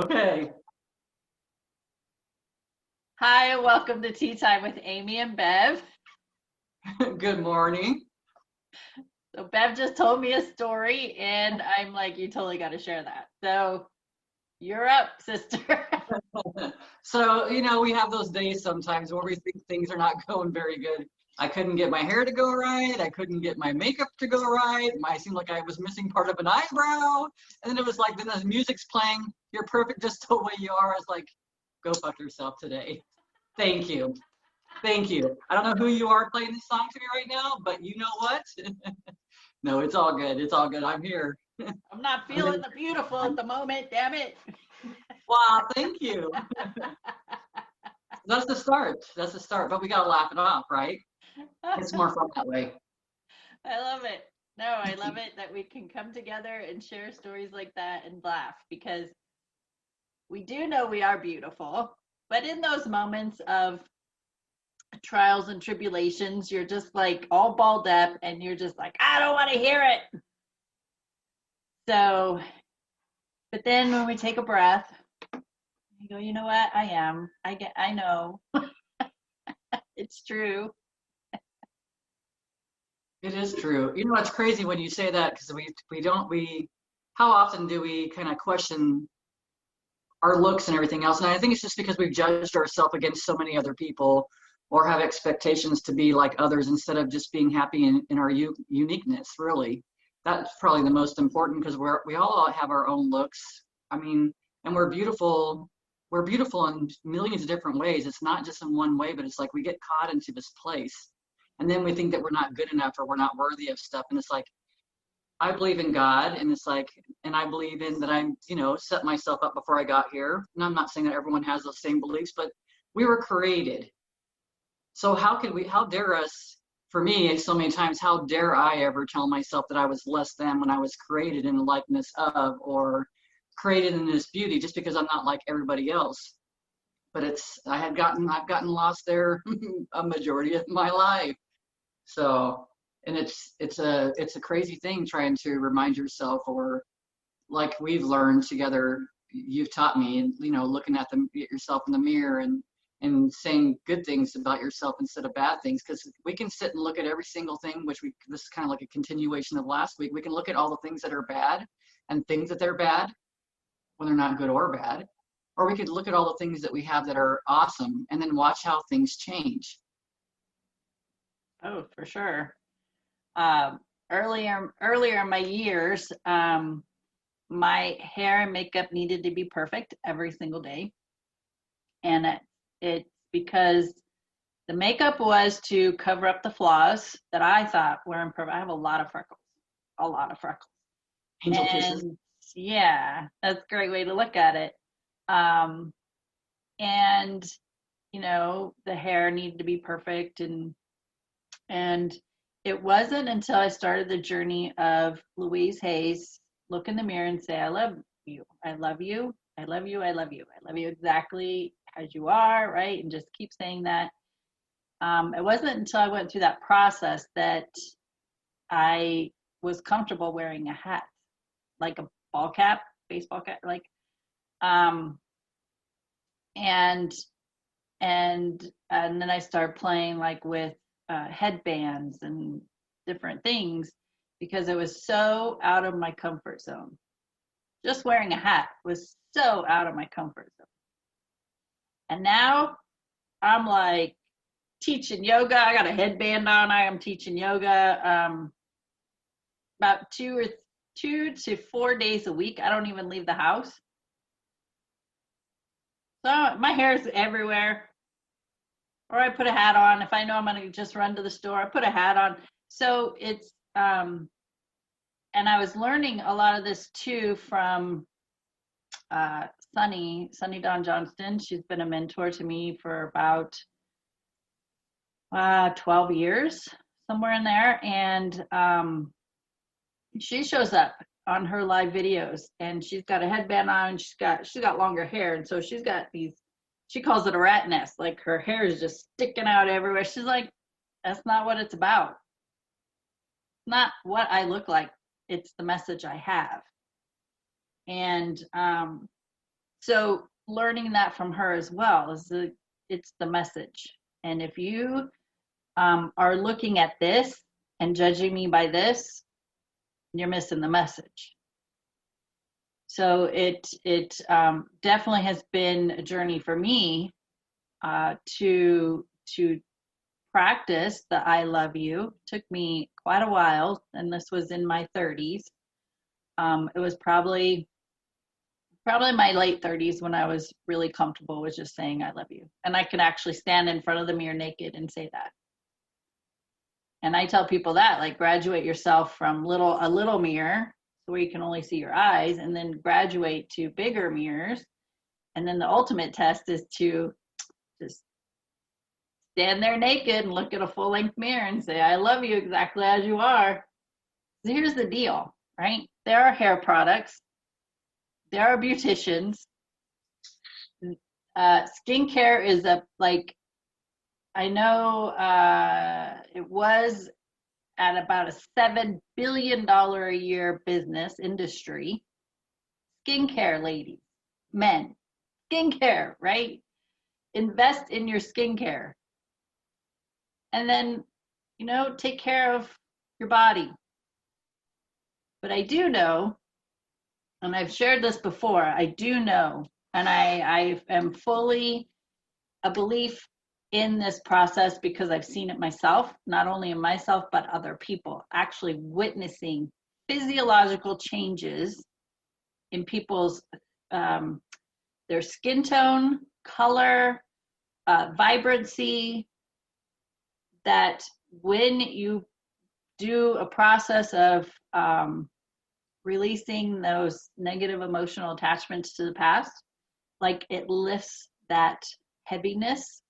Okay. Hi, welcome to Tea Time with Amie and Bev. Good morning. So Bev just told me a story and I'm like, you totally got to share that. So you're up, sister. So, we have those days sometimes where we think things are not going very good. I couldn't get my hair to go right. I couldn't get my makeup to go right. I seemed like I was missing part of an eyebrow. And then it was like, then the music's playing. You're perfect just the way you are. I was like, go fuck yourself today. Thank you. Thank you. I don't know who you are playing this song to me right now, but you know what? No, it's all good. It's all good. I'm here. I'm not I'm feeling in. the beautiful at the moment, damn it. Wow, thank you. That's the start. That's the start. But we gotta laugh it off, right? It's more fun that way. I love it. No, I love it that we can come together and share stories like that and laugh because we do know we are beautiful. But in those moments of trials and tribulations, you're just like all balled up and you're just like, I don't want to hear it. So, but then when we take a breath, you go, you know what? I know. It's true. It is true. It's crazy when you say that because how often do we kind of question our looks and everything else? And I think it's just because we've judged ourselves against so many other people or have expectations to be like others instead of just being happy in our uniqueness, really. That's probably the most important because we all have our own looks. I mean, and we're beautiful. We're beautiful in millions of different ways. It's not just in one way, but it's like we get caught into this place. And then we think that we're not good enough or we're not worthy of stuff. And it's like, I believe in God, and it's like, and I believe in that I'm, set myself up before I got here. And I'm not saying that everyone has those same beliefs, but we were created. So how dare us, for me, so many times, how dare I ever tell myself that I was less than when I was created in the likeness of, or created in this beauty just because I'm not like everybody else. But I've gotten lost there a majority of my life. So, and it's a crazy thing trying to remind yourself, or like we've learned together, you've taught me, and looking at yourself in the mirror and saying good things about yourself instead of bad things, because we can sit and look at every single thing, this is kind of like a continuation of last week. We can look at all the things that are bad and think that they're bad when they're not good or bad, or we could look at all the things that we have that are awesome and then watch how things change. Oh, for sure. Um, earlier in my years, my hair and makeup needed to be perfect every single day, and it's because the makeup was to cover up the flaws that I thought were imperfect. I have a lot of freckles, Angel kisses. and yeah, that's a great way to look at it. Um, and the hair needed to be perfect, and it wasn't until I started the journey of Louise Hayes look in the mirror and say, I love you, I love you, I love you, I love you, I love you exactly as you are, right? And just keep saying that. It wasn't until I went through that process that I was comfortable wearing a hat, like a ball cap, baseball cap, um, and and then I started playing like with headbands and different things because it was so out of my comfort zone. Just wearing a hat was so out of my comfort zone. And now I'm like teaching yoga. I got a headband on. I am teaching yoga about 2 to 4 days a week. I don't even leave the house. So my hair is everywhere. Or I put a hat on. If I know I'm going to just run to the store, I put a hat on. So it's, and I was learning a lot of this too from Sunny Dawn Johnston. She's been a mentor to me for about 12 years, somewhere in there. And she shows up on her live videos and she's got a headband on. She's got longer hair. And so she's got these, she calls it a rat nest. Like her hair is just sticking out everywhere. She's like, that's not what it's about. Not what I look like. It's the message I have. And So learning that from her as well it's the message. And if you are looking at this and judging me by this, you're missing the message. So it definitely has been a journey for me to practice the I love you. Took me quite a while, and this was in my 30s. It was probably my late 30s when I was really comfortable with just saying I love you. And I could actually stand in front of the mirror naked and say that. And I tell people that, like, graduate yourself from a little mirror where you can only see your eyes, and then graduate to bigger mirrors. And then the ultimate test is to just stand there naked and look at a full length mirror and say, I love you exactly as you are. So here's the deal, right? There are hair products. There are beauticians. Skincare is I know it was at about a $7 billion a year business industry. Skincare, ladies, men, skincare, right? Invest in your skincare. And then, take care of your body. But I do know, and I've shared this before, I do know, and I am fully a belief in this process because I've seen it myself, not only in myself, but other people, actually witnessing physiological changes in people's, their skin tone, color, vibrancy, that when you do a process of releasing those negative emotional attachments to the past, like, it lifts that heaviness,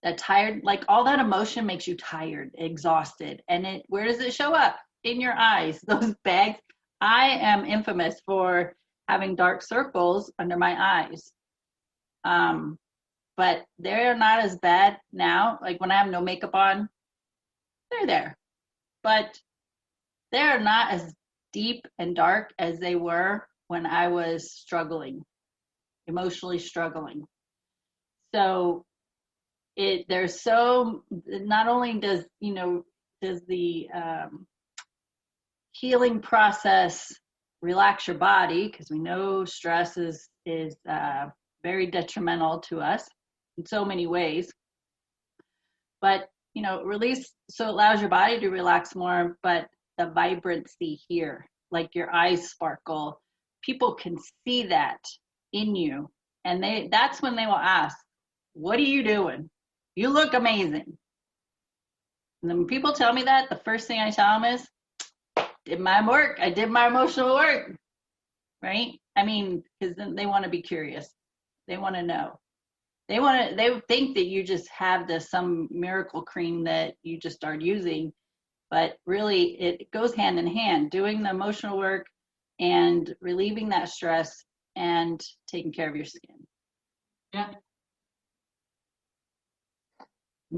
that tired, like, all that emotion makes you tired, exhausted. And where does it show up? In your eyes, those bags. I am infamous for having dark circles under my eyes. But they're not as bad now. Like, when I have no makeup on, they're there. But they're not as deep and dark as they were when I was struggling, emotionally struggling. So not only does the healing process relax your body, because we know stress is very detrimental to us in so many ways, but release, so it allows your body to relax more. But the vibrancy here, like your eyes sparkle, people can see that in you, and that's when they will ask, what are you doing? You look amazing. And then when people tell me that, the first thing I tell them is, did my work. I did my emotional work, right? I mean, because then they want to be curious. They want to know. They think that you just have some miracle cream that you just start using, but really it goes hand in hand, doing the emotional work and relieving that stress and taking care of your skin. Yeah.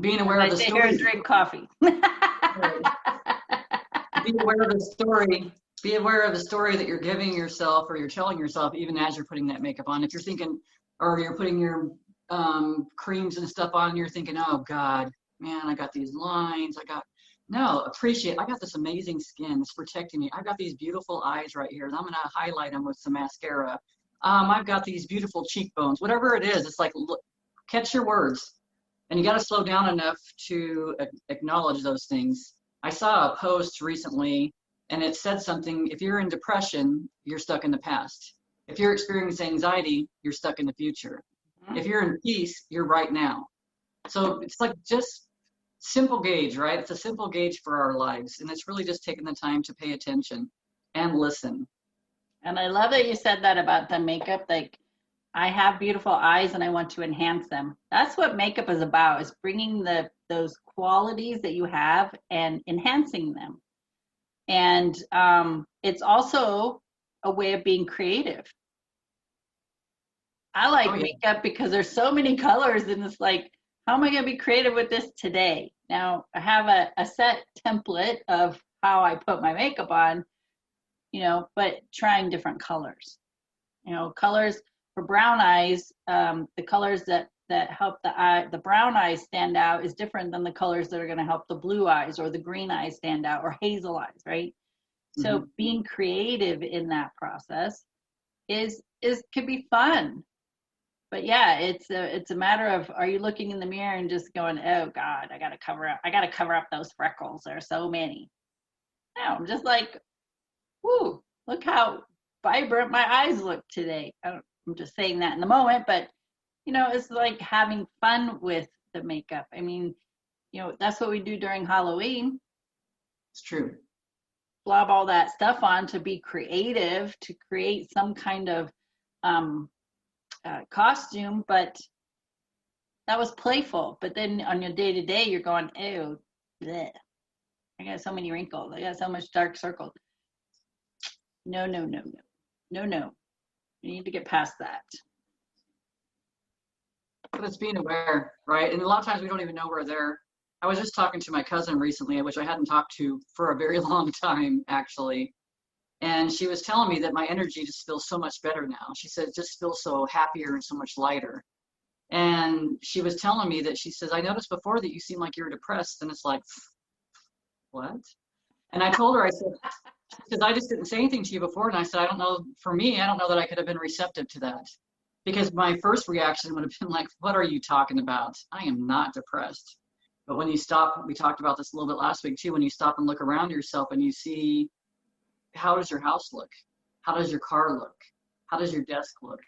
Being aware of the story. Here and drink coffee. Be aware of the story. Be aware of the story that you're giving yourself, or you're telling yourself, even as you're putting that makeup on. If you're thinking, or you're putting your creams and stuff on, you're thinking, oh God, man, I got these lines. Appreciate, I got this amazing skin. It's protecting me. I've got these beautiful eyes right here. I'm going to highlight them with some mascara. I've got these beautiful cheekbones. Whatever it is, it's like, look, catch your words. And you got to slow down enough to acknowledge those things. I saw a post recently, and it said something: if you're in depression, you're stuck in the past. If you're experiencing anxiety, you're stuck in the future. If you're in peace, you're right now. So it's like just simple gauge, right? It's a simple gauge for our lives. And it's really just taking the time to pay attention and listen. And I love that you said that about the makeup. Like, I have beautiful eyes and I want to enhance them. That's what makeup is about, is bringing those qualities that you have and enhancing them. And it's also a way of being creative. I like makeup because there's so many colors, and it's like, how am I going to be creative with this today? Now, I have a set template of how I put my makeup on, but trying different colors. Colors for brown eyes, the colors that help the brown eyes stand out is different than the colors that are going to help the blue eyes or the green eyes stand out or hazel eyes, right? So being creative in that process could be fun. But yeah, it's a matter of, are you looking in the mirror and just going, oh God, I gotta cover up those freckles. There are so many. No, I'm just like, whoo, look how vibrant my eyes look today. I'm just saying that in the moment, but it's like having fun with the makeup. I mean, that's what we do during Halloween. It's true. Blob all that stuff on to be creative, to create some kind of costume, but that was playful. But then on your day to day, you're going, ew, bleh. I got so many wrinkles. I got so much dark circles. No. You need to get past that. But it's being aware, right? And a lot of times we don't even know we're there. I was just talking to my cousin recently, which I hadn't talked to for a very long time, actually. And she was telling me that my energy just feels so much better now. She said it just feels so happier and so much lighter. And she was telling me that, she says, I noticed before that you seem like you're depressed. And it's like, what? And I told her, I said, because I just didn't say anything to you before. And I said, I don't know, for me, I don't know that I could have been receptive to that. Because my first reaction would have been like, what are you talking about? I am not depressed. But when you stop, we talked about this a little bit last week too, when you stop and look around yourself and you see, how does your house look? How does your car look? How does your desk look?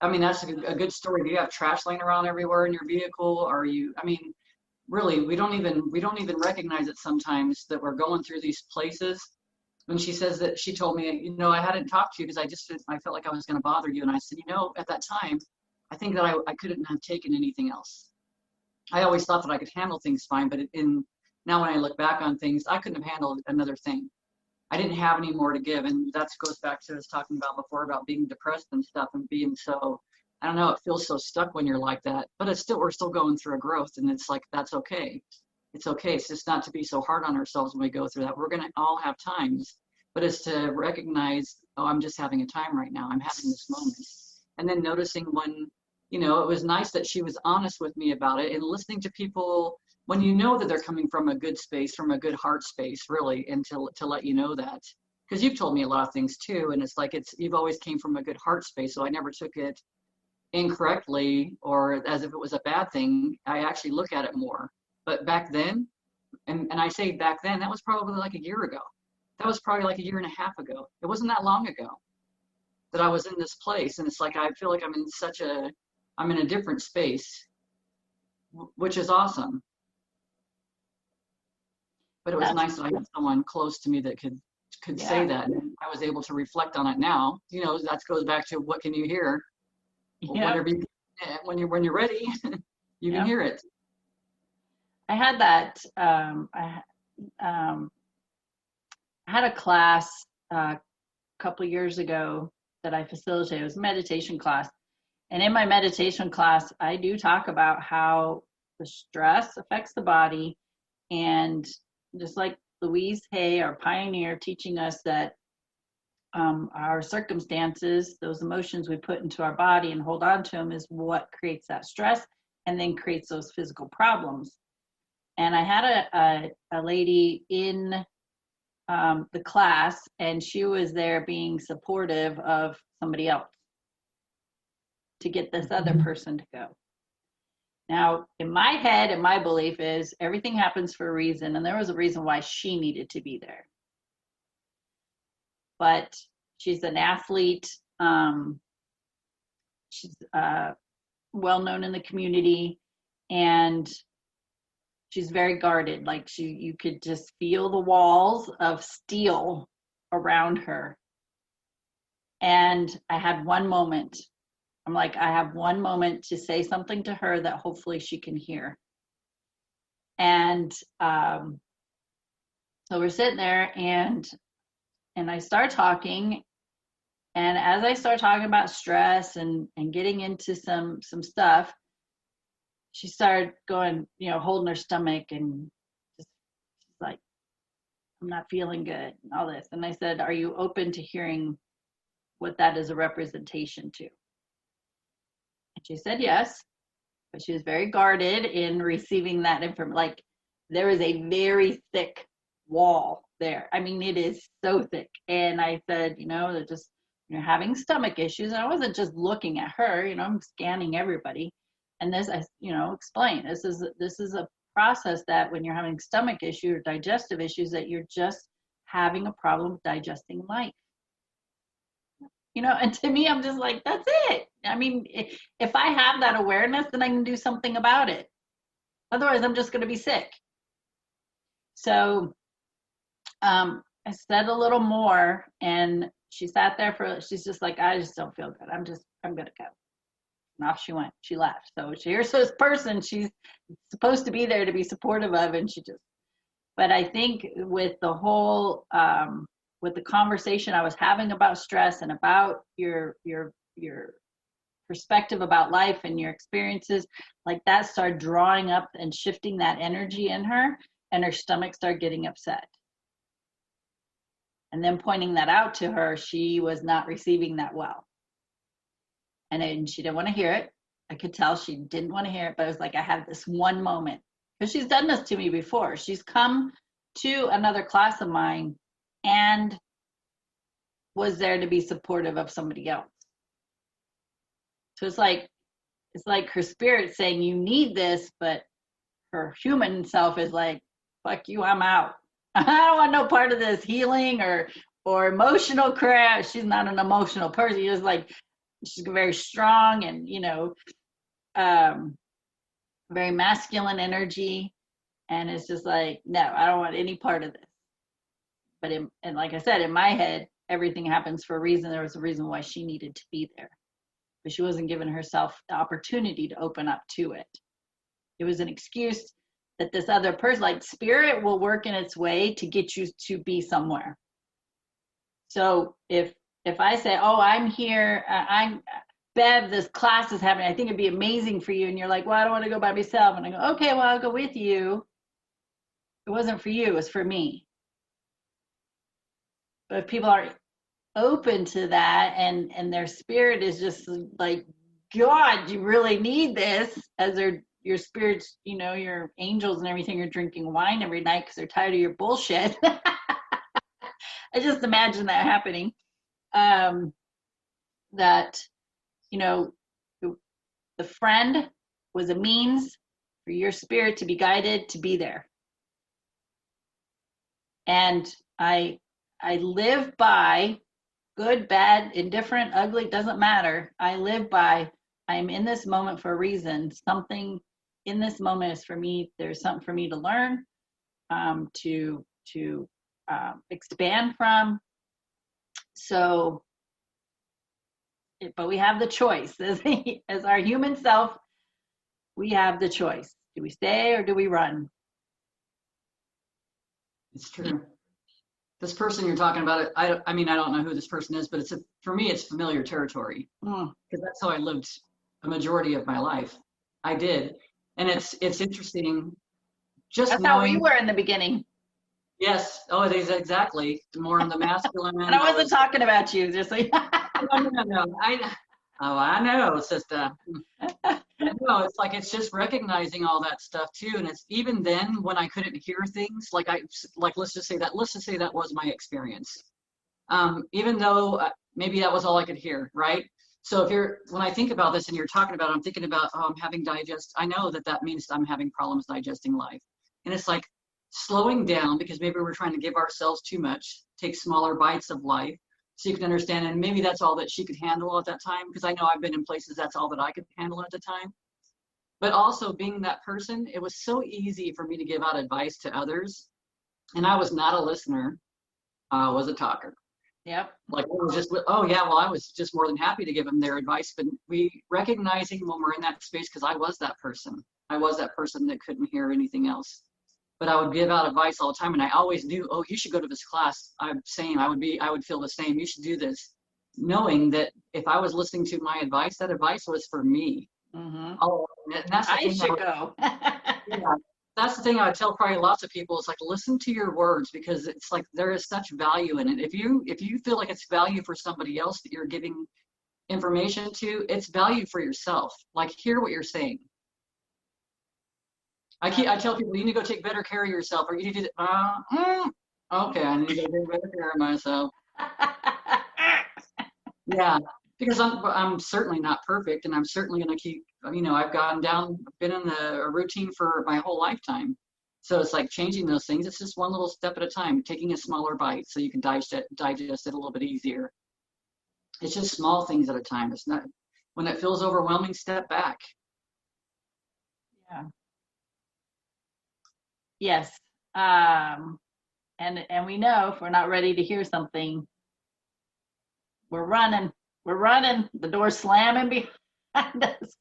I mean, that's a good story. Do you have trash laying around everywhere in your vehicle? Are you, I mean, really, we don't even recognize it sometimes that we're going through these places. When she says that, she told me, I hadn't talked to you because I felt like I was going to bother you. And I said, at that time, I think that I couldn't have taken anything else. I always thought that I could handle things fine, but now when I look back on things, I couldn't have handled another thing. I didn't have any more to give. And that goes back to us talking about before about being depressed and stuff and being so, I don't know, it feels so stuck when you're like that, but we're still going through a growth, and it's like, that's okay. It's okay. It's just not to be so hard on ourselves when we go through that. We're going to all have times, but it's to recognize, oh, I'm just having a time right now. I'm having this moment. And then noticing when, it was nice that she was honest with me about it, and listening to people when you know that they're coming from a good space, from a good heart space, really, and to let you know that. Because you've told me a lot of things too, and it's like you've always came from a good heart space, so I never took it incorrectly or as if it was a bad thing. I actually look at it more. But back then, and I say back then, that was probably like a year ago. That was probably like a year and a half ago. It wasn't that long ago that I was in this place. And it's like, I feel like I'm in a different space, which is awesome. But it was nice that I had someone close to me that could say that. And I was able to reflect on it now. That goes back to, what can you hear? Whenever when you're ready, you can hear it. I had that. I had a class a couple years ago that I facilitated. It was a meditation class. And in my meditation class, I do talk about how the stress affects the body. And just like Louise Hay, our pioneer, teaching us that our circumstances, those emotions we put into our body and hold on to them, is what creates that stress and then creates those physical problems. And I had a lady in the class, and she was there being supportive of somebody else to get this other person to go. Now, in my head, and my belief is everything happens for a reason, and there was a reason why she needed to be there. But she's an athlete. She's well known in the community, and she's very guarded. Like you could just feel the walls of steel around her. And I had one moment. I'm like, I have one moment to say something to her that hopefully she can hear. And so we're sitting there, and I start talking. And as I start talking about stress and getting into some stuff, she started going, holding her stomach, and she's like, I'm not feeling good and all this. And I said, are you open to hearing what that is a representation to? she said yes, but she was very guarded in receiving that information. Like, there is a very thick wall there. I mean, it is so thick. And I said, they're just, having stomach issues. And I wasn't just looking at her, I'm scanning everybody. And this, I, explain, this is a process that when you're having stomach issues or digestive issues, that you're just having a problem digesting life. And to me, I'm just like, that's it. I mean, if I have that awareness, then I can do something about it. Otherwise, I'm just going to be sick. So I said a little more, and she sat there she's just like, I just don't feel good. I'm going to go. And off she went. She left. So here's this person she's supposed to be there to be supportive of, and but I think with the whole, with the conversation I was having about stress and about your perspective about life and your experiences, like that started drawing up and shifting that energy in her, and her stomach started getting upset. And then pointing that out to her, she was not receiving that well. And she didn't want to hear it. I could tell she didn't want to hear it, but it was like, I have this one moment. Because she's done this to me before. She's come to another class of mine and was there to be supportive of somebody else. So it's like her spirit saying, you need this, but her human self is like, fuck you, I'm out. I don't want no part of this healing or emotional crap. She's not an emotional person. She's like, she's very strong and, very masculine energy. And it's just like, no, I don't want any part of this. But and like I said, in my head, everything happens for a reason. There was a reason why she needed to be there. But she wasn't giving herself the opportunity to open up to it. It was an excuse that this other person, like spirit, will work in its way to get you to be somewhere. So if I say, oh, I'm here, I'm Bev, this class is happening, I think it'd be amazing for you. And you're like, well, I don't want to go by myself. And I go, okay, well, I'll go with you. It wasn't for you, it was for me. But if people are open to that and their spirit is just like, God, you really need this, as your spirits, your angels and everything are drinking wine every night because they're tired of your bullshit. I just imagine that happening. That, the friend was a means for your spirit to be guided to be there. And I live by good, bad, indifferent, ugly, doesn't matter. I live by, I'm in this moment for a reason. Something in this moment is for me. There's something for me to learn, to expand from. So, but we have the choice. As our human self, we have the choice. Do we stay or do we run? It's true. This person you're talking about, I don't know who this person is, but for me, it's familiar territory, because that's how I lived a majority of my life. I did. And it's interesting. That's how we were in the beginning. Yes. Oh, it is exactly. More on the masculine. And I wasn't talking about you, just like. No. I know, sister. No, it's like, it's just recognizing all that stuff too. And it's even then when I couldn't hear things, let's just say that was my experience. Even though maybe that was all I could hear, right? So when I think about this and you're talking about it, I'm thinking about, I'm having I know that means I'm having problems digesting life. And it's like slowing down, because maybe we're trying to give ourselves too much, take smaller bites of life so you can understand. And maybe that's all that she could handle at that time, because I know I've been in places that's all that I could handle at the time. But also being that person, it was so easy for me to give out advice to others. And I was not a listener. I was a talker. Yep. Like, it was just, oh yeah, well, I was just more than happy to give them their advice. But recognizing when we're in that space, because I was that person. I was that person that couldn't hear anything else. But I would give out advice all the time. And I always knew, oh, you should go to this class. I would feel the same. You should do this. Knowing that if I was listening to my advice, that advice was for me. Mm-hmm. Oh, and that's the I thing should go. Yeah, that's the thing I would tell probably lots of people. It's like, listen to your words, because it's like there is such value in it. If you feel like it's value for somebody else that you're giving information to, it's value for yourself. Like, hear what you're saying. I tell people, you need to go take better care of yourself, or you need to, okay, I need to go take better care of myself. Yeah, because I'm certainly not perfect, and I'm certainly going to keep, I've been in a routine for my whole lifetime. So it's like changing those things. It's just one little step at a time, taking a smaller bite so you can digest it a little bit easier. It's just small things at a time. It's not, when it feels overwhelming, step back. Yeah. Yes. And we know if we're not ready to hear something, we're running, the door's slamming behind us.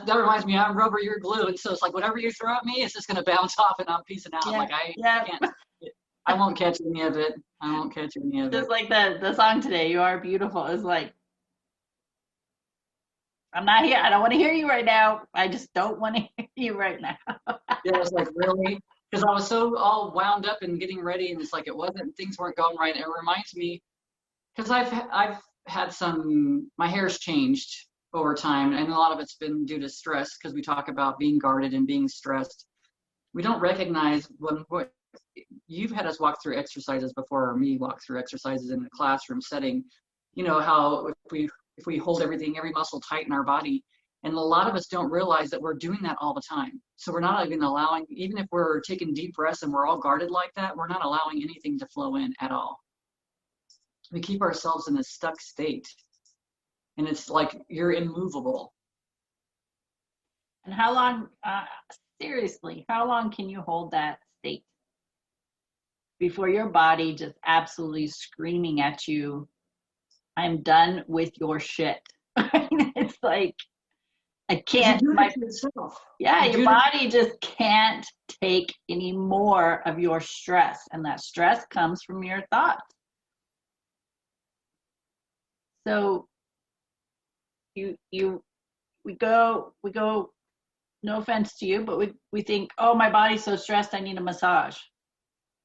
That reminds me, I'm rubber, you're glue, and so it's like whatever you throw at me, it's just going to bounce off, and I'm peacing out. Yeah, Like I won't catch any of it. I won't catch any of it. Just like the song today, "You Are Beautiful," is like, I'm not here. I don't want to hear you right now. I just don't want to hear you right now. Yeah, it's like, really, because I was so all wound up and getting ready, and it's like things weren't going right. It reminds me, because I've had my hair's changed over time, and a lot of it's been due to stress, because we talk about being guarded and being stressed. We don't recognize what you've had us walk through exercises before, or me walk through exercises in a classroom setting. How if we hold every muscle tight in our body, and a lot of us don't realize that we're doing that all the time. So we're not even allowing, even if we're taking deep breaths and we're all guarded like that, we're not allowing anything to flow in at all. We keep ourselves in a stuck state, and it's like you're immovable. And how long, seriously, how long can you hold that state before your body just absolutely screaming at you, I'm done with your shit? It's like, I can't. Your body just can't take any more of your stress, and that stress comes from your thoughts. So we go. No offense to you, but we think, oh, my body's so stressed, I need a massage.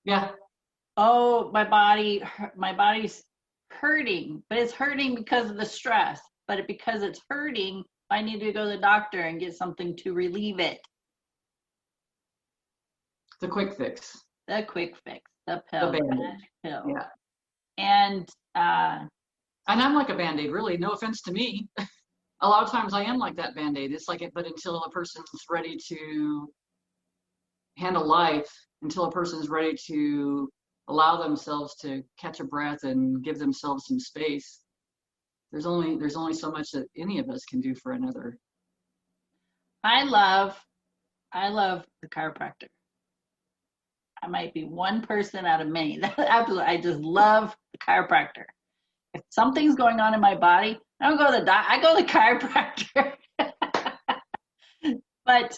Yeah. Oh, my body's hurting, but it's hurting because of the stress. But because it's hurting, I need to go to the doctor and get something to relieve it. The quick fix. The pill. The Band-Aid. Pill. Yeah. And I'm like a Band-Aid, really. No offense to me. A lot of times I am like that Band-Aid. It's like but until a person's ready to handle life, until a person's ready to allow themselves to catch a breath and give themselves some space, there's only so much that any of us can do for another. I love the chiropractor. I might be one person out of many. Absolutely, I just love the chiropractor. If something's going on in my body, I don't go to I go to the chiropractor. But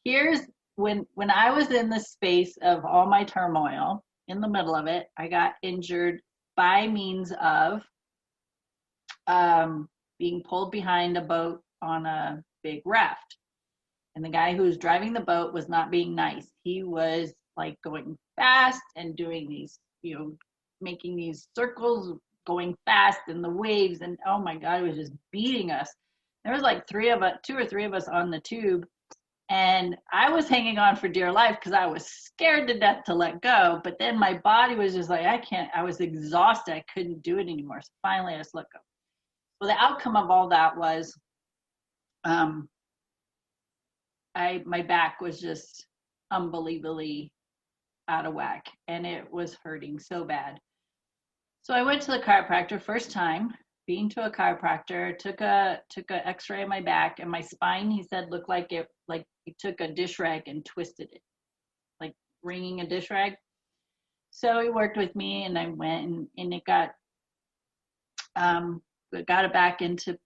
here's when I was in the space of all my turmoil, in the middle of it, I got injured by means of being pulled behind a boat on a big raft. And the guy who was driving the boat was not being nice. He was like going fast and doing these, making these circles, going fast in the waves. And oh my God, it was just beating us. There was like 2 or 3 of us on the tube. And I was hanging on for dear life because I was scared to death to let go. But then my body was just like, I was exhausted. I couldn't do it anymore. So finally I just let go. So the outcome of all that was my back was just unbelievably out of whack, and it was hurting so bad. So I went to the chiropractor first time. Being to a chiropractor, took a X-ray of my back, and my spine, he said, looked like he took a dish rag and twisted it, like wringing a dish rag. So he worked with me, and I went and it got it back into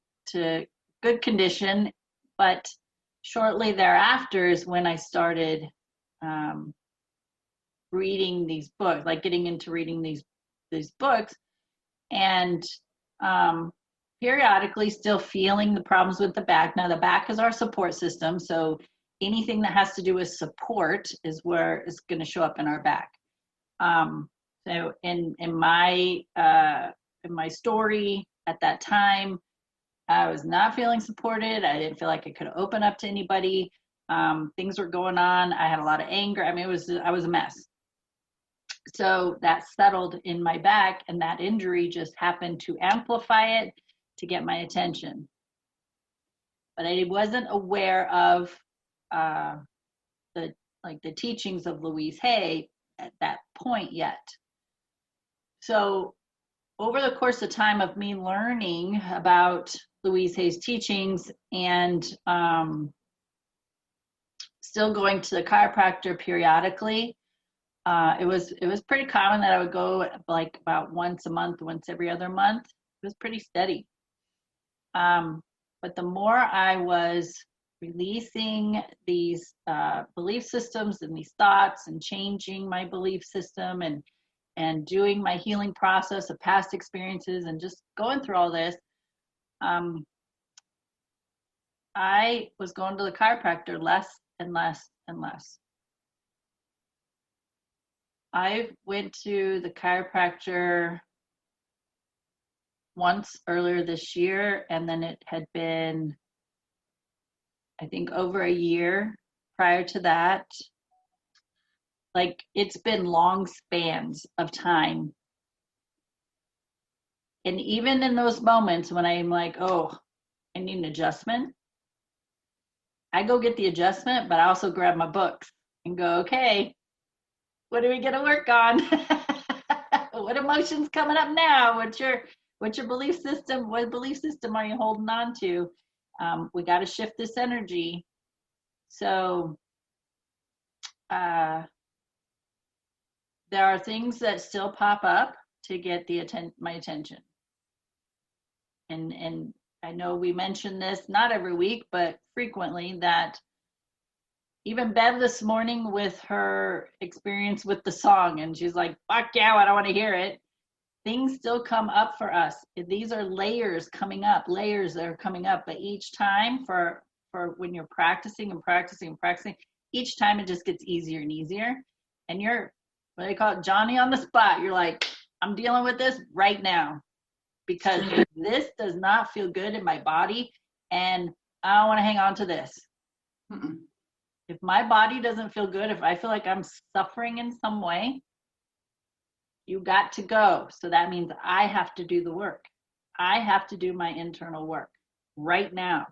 good condition. But shortly thereafter is when I started reading these books, like getting into reading these books, and periodically still feeling the problems with the back. Now the back is our support system, so anything that has to do with support is where it's going to show up in our back. So in my story, at that time, I was not feeling supported. I didn't feel like I could open up to anybody. Things were going on. I had a lot of anger. I mean, I was a mess. So that settled in my back, and that injury just happened to amplify it to get my attention. But I wasn't aware of the teachings of Louise Hay at that point yet. So over the course of time of me learning about Louise Hay's teachings and still going to the chiropractor periodically, it was pretty common that I would go like about once a month, once every other month. It was pretty steady. But the more I was releasing these belief systems and these thoughts and changing my belief system and doing my healing process of past experiences and just going through all this, I was going to the chiropractor less and less and less. I went to the chiropractor once earlier this year, and then it had been, I think, over a year prior to that. Like, it's been long spans of time. And even in those moments when I'm like, oh, I need an adjustment, I go get the adjustment, but I also grab my books and go, okay, what are we going to work on? What emotions coming up now? What's your belief system? What belief system are you holding on to? We got to shift this energy. So there are things that still pop up to get my attention. And I know we mention this not every week, but frequently, that even Bev this morning with her experience with the song, and she's like, fuck yeah, I don't want to hear it. Things still come up for us. These are layers coming up, layers that are coming up. But each time for when you're practicing and practicing and practicing, each time it just gets easier and easier. And you're, what do they call it, Johnny on the spot. You're like, I'm dealing with this right now because this does not feel good in my body, and I don't want to hang on to this. Mm-mm. If my body doesn't feel good, if I feel like I'm suffering in some way, you got to go. So that means I have to do the work. I have to do my internal work right now.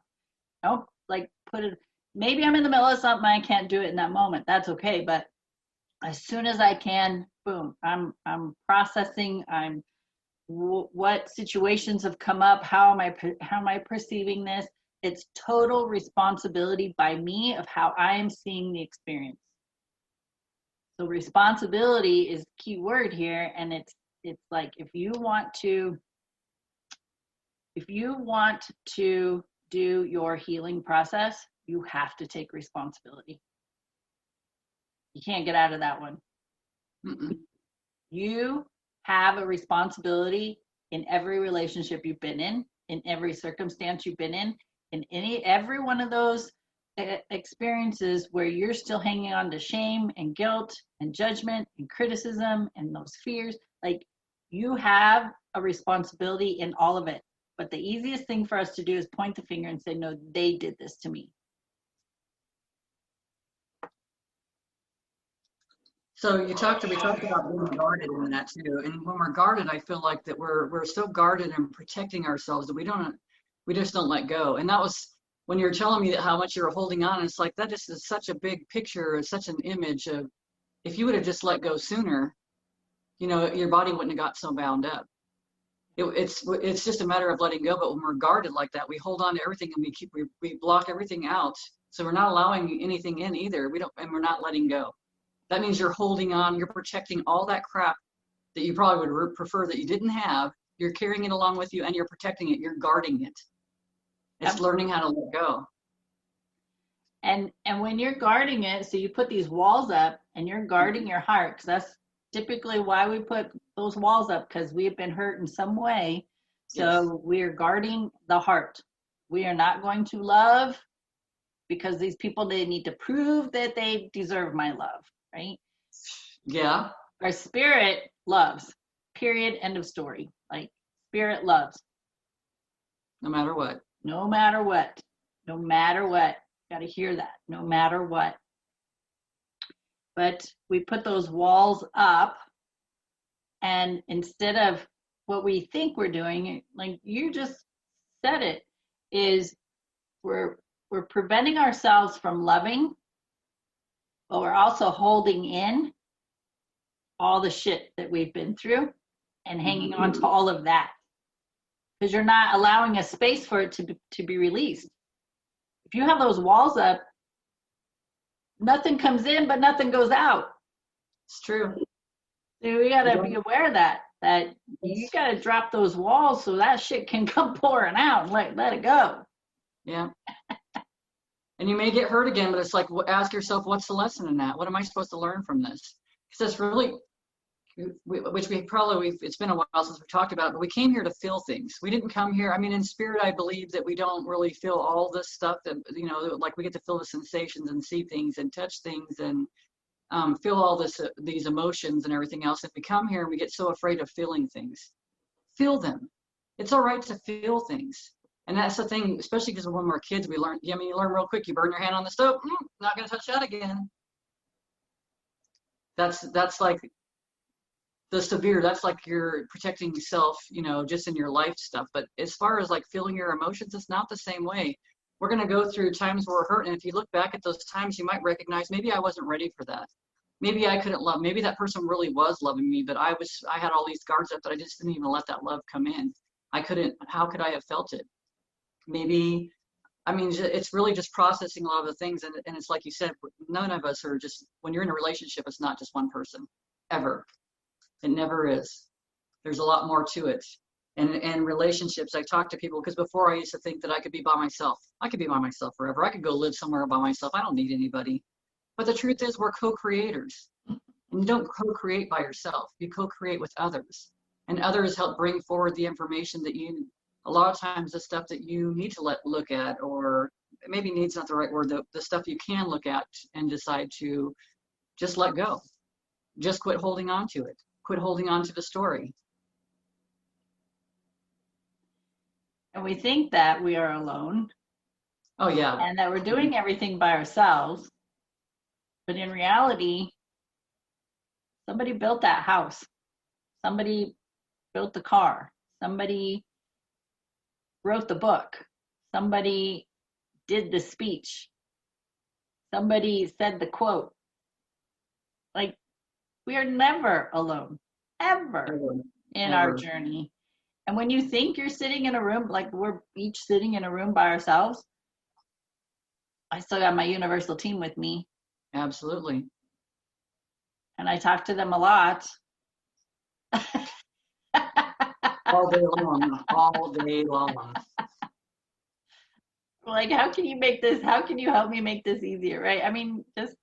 Don't like put it, maybe I'm in the middle of something, I can't do it in that moment. That's okay. But as soon as I can, boom, I'm processing, what situations have come up, how am I perceiving this? It's total responsibility by me of how I am seeing the experience. So responsibility is the key word here, and it's like if you want to do your healing process, you have to take responsibility. You can't get out of that one. Mm-mm. You have a responsibility in every relationship you've been in every circumstance you've been in every one of those experiences where you're still hanging on to shame and guilt and judgment and criticism and those fears. Like, you have a responsibility in all of it. But the easiest thing for us to do is point the finger and say, no, they did this to me. So we talked about being guarded in that too. And when we're guarded, I feel like that we're so guarded and protecting ourselves that we just don't let go. And that was when you were telling me that how much you were holding on. It's like that just is such a big picture, such an image of, if you would have just let go sooner, your body wouldn't have got so bound up. It's just a matter of letting go. But when we're guarded like that, we hold on to everything and we block everything out. So we're not allowing anything in either. We're not letting go. That means you're holding on, you're protecting all that crap that you probably would prefer that you didn't have. You're carrying it along with you and you're protecting it, you're guarding it. It's learning how to let go. And when you're guarding it, so you put these walls up and you're guarding your heart, because that's typically why we put those walls up, because we've been hurt in some way. So yes. We're guarding the heart. We are not going to love because these people, they need to prove that they deserve my love. Right? Yeah. Our spirit loves, period, end of story. Like, spirit loves. No matter what. No matter what. No matter what. Got to hear that. No matter what. But we put those walls up, and instead of what we think we're doing, like you just said it, is we're preventing ourselves from loving, but we're also holding in all the shit that we've been through and hanging on to all of that, because you're not allowing a space for it to be released. If you have those walls up, nothing comes in, but nothing goes out. It's true. So we gotta be aware of that you gotta drop those walls so that shit can come pouring out and let it go. Yeah. And you may get hurt again, but it's like, ask yourself, what's the lesson in that? What am I supposed to learn from this? Because that's really, it's been a while since we talked about it, but we came here to feel things. We didn't come here, I mean, in spirit, I believe that we don't really feel all this stuff that, like we get to feel the sensations and see things and touch things and feel all these emotions and everything else. If we come here and we get so afraid of feeling things, feel them. It's all right to feel things. And that's the thing, especially because when we're kids, we learn, you learn real quick. You burn your hand on the stove, not going to touch that again. That's like the severe, that's like you're protecting yourself, just in your life stuff. But as far as like feeling your emotions, it's not the same way. We're going to go through times where we're hurt. And if you look back at those times, you might recognize, maybe I wasn't ready for that. Maybe I couldn't love, maybe that person really was loving me, but I had all these guards up that I just didn't even let that love come in. How could I have felt it? Maybe, it's really just processing a lot of the things. And it's like you said, none of us are just, when you're in a relationship, it's not just one person, ever. It never is. There's a lot more to it. And relationships, I talk to people, because before I used to think that I could be by myself. I could be by myself forever. I could go live somewhere by myself. I don't need anybody. But the truth is, we're co-creators. And you don't co-create by yourself. You co-create with others. And others help bring forward the information that a lot of times the stuff that you need to look at, or maybe needs not the right word, the stuff you can look at and decide to just let go. Just quit holding on to it. Quit holding on to the story. And we think that we are alone. Oh, yeah. And that we're doing everything by ourselves. But in reality, somebody built that house. Somebody built the car. Somebody wrote the book. Somebody did the speech. Somebody said the quote. Like, we are never alone, ever in our journey. And when you think you're sitting in a room, like we're each sitting in a room by ourselves, I still got my universal team with me. Absolutely. And I talk to them a lot. All day long. All day long. Like, how can you help me make this easier, right? Just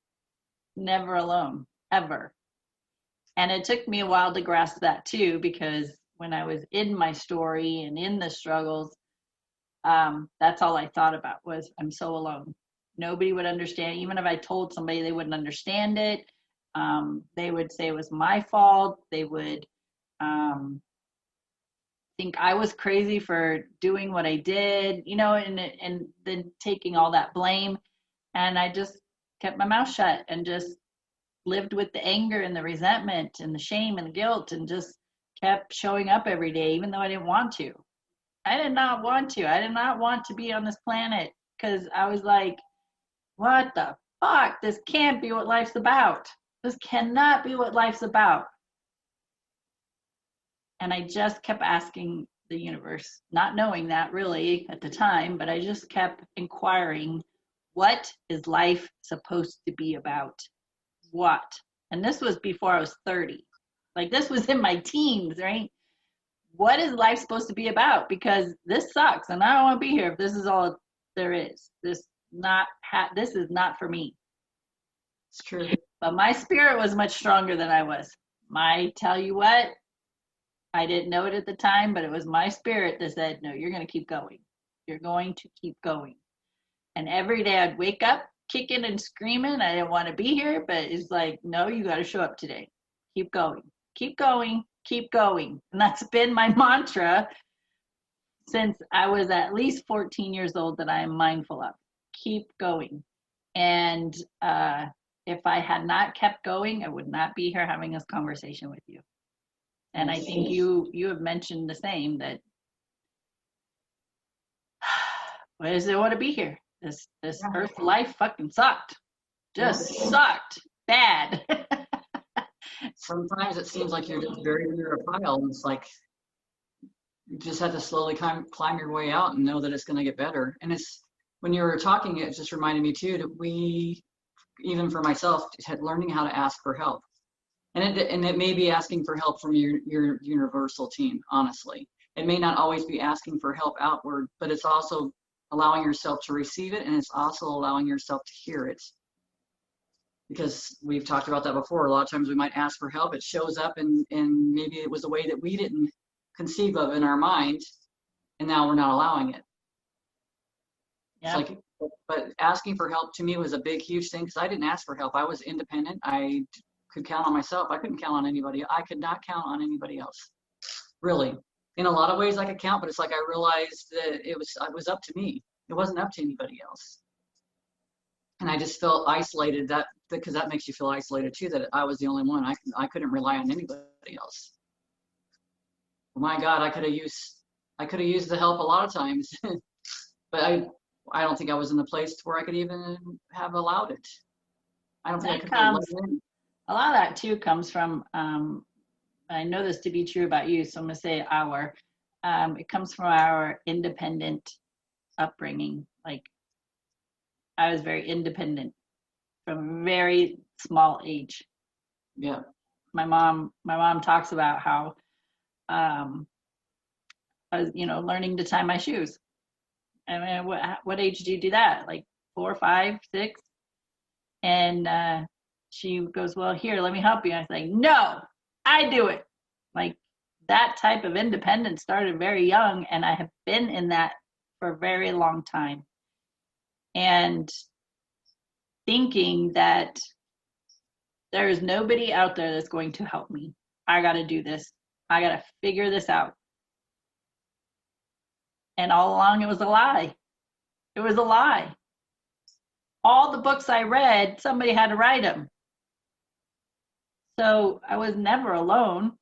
never alone, ever. And it took me a while to grasp that too, because when I was in my story and in the struggles, that's all I thought about was, I'm so alone. Nobody would understand. Even if I told somebody, they wouldn't understand it. They would say it was my fault. They would think I was crazy for doing what I did, and then taking all that blame. And I just kept my mouth shut and just lived with the anger and the resentment and the shame and the guilt, and just kept showing up every day, even though I didn't want to. I did not want to. I did not want to be on this planet, because I was like, what the fuck? This can't be what life's about. This cannot be what life's about. And I just kept asking the universe, not knowing that really at the time, but I just kept inquiring, what is life supposed to be about? What? And this was before I was 30. Like, this was in my teens, right? What is life supposed to be about? Because this sucks, and I don't want to be here if this is all there is. This is not for me. It's true. But my spirit was much stronger than I was. I tell you what, I didn't know it at the time, but it was my spirit that said, no, you're going to keep going. You're going to keep going. And every day I'd wake up kicking and screaming. I didn't want to be here, but it's like, no, you got to show up today. Keep going. Keep going. Keep going. And that's been my mantra since I was at least 14 years old that I am mindful of. Keep going. And if I had not kept going, I would not be here having this conversation with you. And I think you have mentioned the same, that why does it want to be here? This earth life fucking sucked. Just sucked. Bad. Sometimes it seems like you're just buried under a pile, and it's like you just have to slowly climb your way out and know that it's going to get better. And it's, when you were talking, it just reminded me too that we, even for myself, had learning how to ask for help. And it may be asking for help from your universal team, honestly. It may not always be asking for help outward, but it's also allowing yourself to receive it, and it's also allowing yourself to hear it. Because we've talked about that before. A lot of times we might ask for help, it shows up, and maybe it was a way that we didn't conceive of in our mind, and now we're not allowing it. Yeah. It's like, but asking for help to me was a big, huge thing, because I didn't ask for help. I was independent. I could count on myself. I couldn't count on anybody. I could not count on anybody else, really. In a lot of ways I could count, but it's like I realized that it was up to me. It wasn't up to anybody else. And I just felt isolated, that because that makes you feel isolated too, that I was the only one. I couldn't rely on anybody else. Oh my God, I could have used the help a lot of times, but I don't think I was in the place where I could even have allowed it. I don't think I could have let it in. A lot of that too comes from, I know this to be true about you, so I'm going to say it comes from our independent upbringing. Like, I was very independent from a very small age. Yeah. My mom talks about how I was, learning to tie my shoes. I mean, what age do you do that? Like 4, 5, 6? And she goes, well, here, let me help you. And I was like, no, I do it. Like, that type of independence started very young, and I have been in that for a very long time. And thinking that there is nobody out there that's going to help me. I got to do this. I got to figure this out. And all along, it was a lie. It was a lie. All the books I read, somebody had to write them. So I was never alone.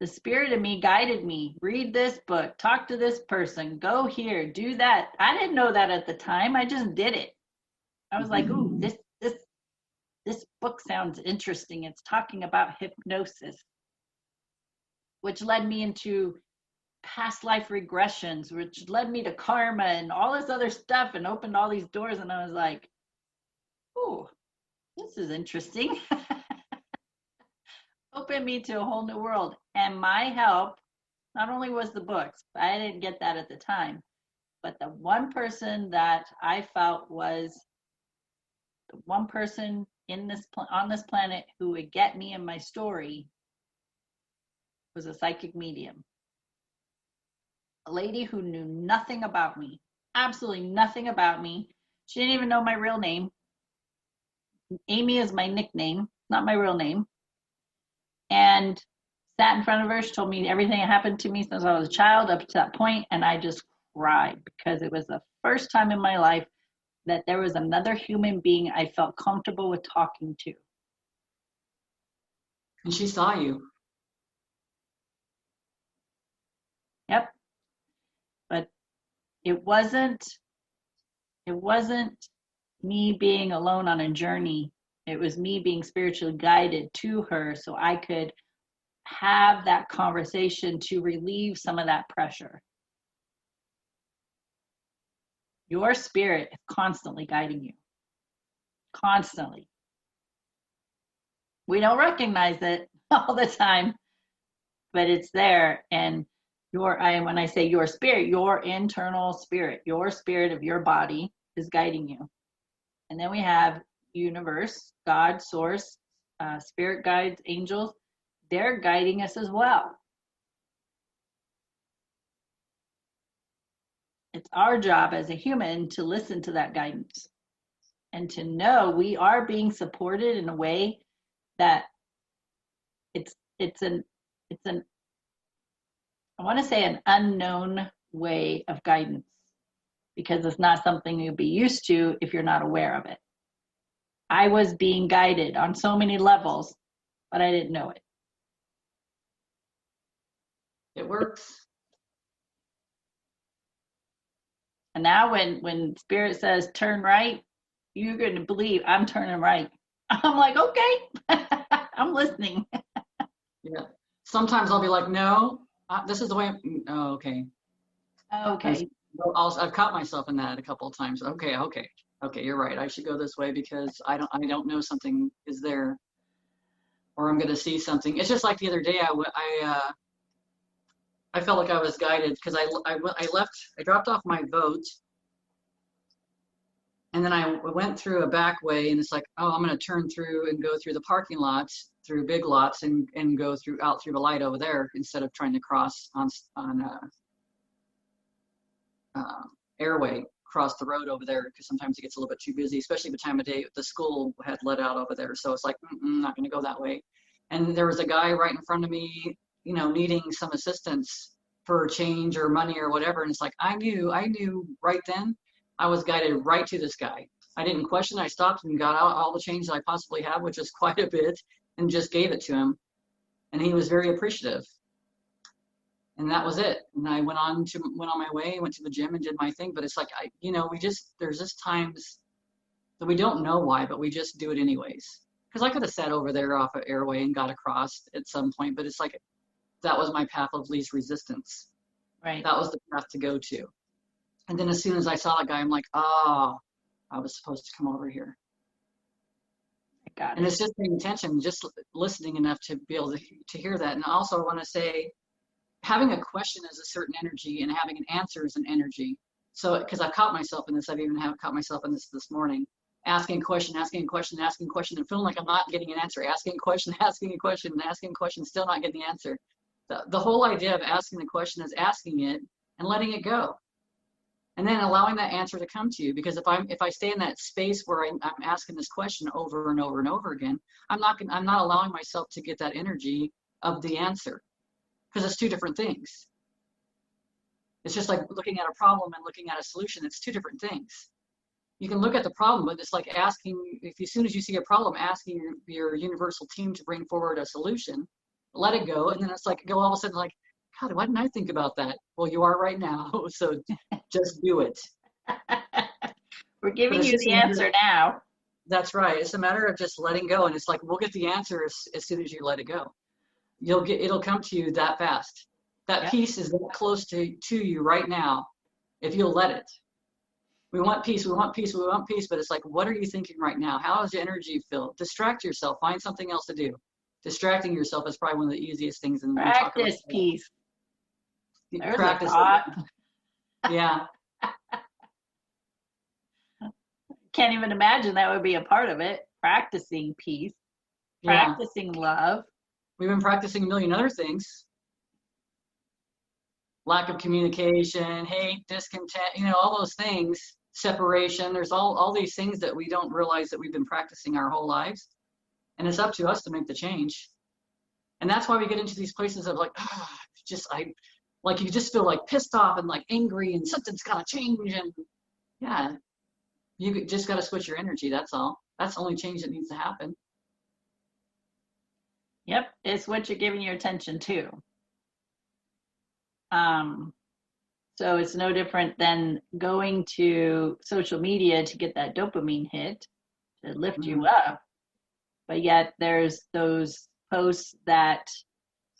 The spirit of me guided me. Read this book, talk to this person, go here, do that. I didn't know that at the time. I just did it. I was like, ooh, this book sounds interesting. It's talking about hypnosis, which led me into past life regressions, which led me to karma and all this other stuff, and opened all these doors. And I was like, ooh, this is interesting. Opened me to a whole new world. And my help not only was the books, I didn't get that at the time, but the one person that I felt was the one person on this planet who would get me in my story was a psychic medium. A lady who knew nothing about me, absolutely nothing about me. She didn't even know my real name. Amie is my nickname, not my real name. And sat in front of her. She told me everything that happened to me since I was a child up to that point, and I just cried, because it was the first time in my life that there was another human being I felt comfortable with talking to. And she saw you. Yep. But it wasn't me being alone on a journey. It was me being spiritually guided to her so I could have that conversation to relieve some of that pressure. Your spirit is constantly guiding you. Constantly. We don't recognize it all the time, but it's there. And when I say your spirit, your internal spirit, your spirit of your body is guiding you. And then we have universe, God, source, spirit guides, angels. They're guiding us as well. It's our job as a human to listen to that guidance and to know we are being supported in a way that it's an I want to say an unknown way of guidance, because it's not something you'd be used to if you're not aware of it. I was being guided on so many levels, but I didn't know it. It works. And now when Spirit says turn right, you're going to believe I'm turning right. I'm like, okay, I'm listening. Yeah. Sometimes I'll be like, no, this is the way. Oh, okay. Okay. I've caught myself in that a couple of times. Okay. You're right. I should go this way because I don't know something is there, or I'm going to see something. It's just like the other day. I felt like I was guided because I dropped off my vote, and then I went through a back way, and it's like, oh, I'm going to turn through and go through the parking lots, through big lots, and go out through the light over there instead of trying to cross on airway, cross the road over there, because sometimes it gets a little bit too busy, especially the time of day the school had let out over there. So it's like, I'm not going to go that way. And there was a guy right in front of me, needing some assistance for change or money or whatever. And it's like, I knew right then I was guided right to this guy. I didn't question. I stopped and got out all the change that I possibly had, which is quite a bit, and just gave it to him. And he was very appreciative. And that was it. And I went on my way, went to the gym and did my thing. But it's like, there's just times that we don't know why, but we just do it anyways. Because I could have sat over there off of airway and got across at some point, but it's like, that was my path of least resistance. Right. That was the path to go to. And then as soon as I saw that guy, I'm like, oh, I was supposed to come over here. I got it. And it's just paying attention, just listening enough to be able to hear that. And also I want to say, having a question is a certain energy, and having an answer is an energy. So, because I've caught myself in this, I've even caught myself in this morning, asking a question, and feeling like I'm not getting an answer, asking a question, still not getting the answer. The whole idea of asking the question is asking it and letting it go, and then allowing that answer to come to you. Because if I stay in that space where I'm asking this question over and over and over again, I'm not allowing myself to get that energy of the answer, because it's two different things. It's just like looking at a problem and looking at a solution. It's two different things. You can look at the problem, but it's like asking, as soon as you see a problem, asking your universal team to bring forward a solution, let it go. And then it's like, all of a sudden, like, God, why didn't I think about that? Well, you are right now. So just do it. We're giving you the answer now. That's right. It's a matter of just letting go. And it's like, we'll get the answer as soon as you let it go. It'll come to you that fast. That peace is that close to you right now, if you'll let it. We want peace, but it's like, what are you thinking right now? How does your energy feel? Distract yourself. Find something else to do. Distracting yourself is probably one of the easiest things. Practice peace. Practice. Yeah. Can't even imagine that would be a part of it. Practicing peace. Practicing love. We've been practicing a million other things. Lack of communication, hate, discontent, all those things, separation. There's all these things that we don't realize that we've been practicing our whole lives. And it's up to us to make the change. And that's why we get into these places of like, you just feel like pissed off and like angry and something's got to change. And yeah, you just got to switch your energy. That's all. That's the only change that needs to happen. Yep, it's what you're giving your attention to. So it's no different than going to social media to get that dopamine hit to lift you up. But yet there's those posts that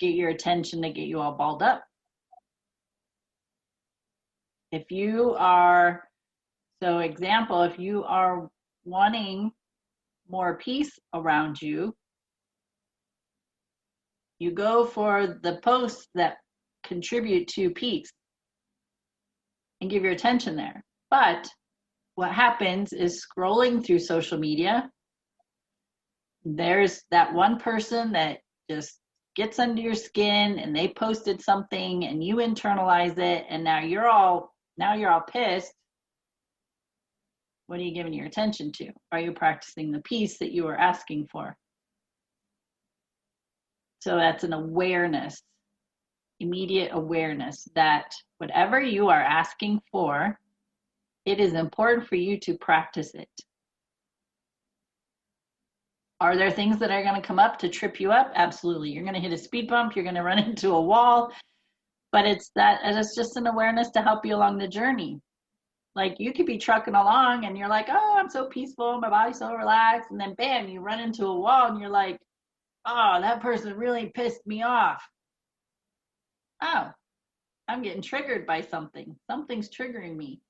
get your attention to get you all balled up. If you are wanting more peace around you, you go for the posts that contribute to peace and give your attention there. But what happens is, scrolling through social media, there's that one person that just gets under your skin and they posted something and you internalize it, and now you're all pissed. What are you giving your attention to? Are you practicing the peace that you were asking for? So that's an awareness. immediate awareness that whatever you are asking for, it is important for you to practice it. Are there things that are going to come up to trip you up? Absolutely. You're going to hit a speed bump. You're going to run into a wall. But it's just an awareness to help you along the journey. Like you could be trucking along and you're like, oh, I'm so peaceful. My body's so relaxed. And then bam, you run into a wall and you're like, oh, that person really pissed me off. Oh, I'm getting triggered by something. Something's triggering me.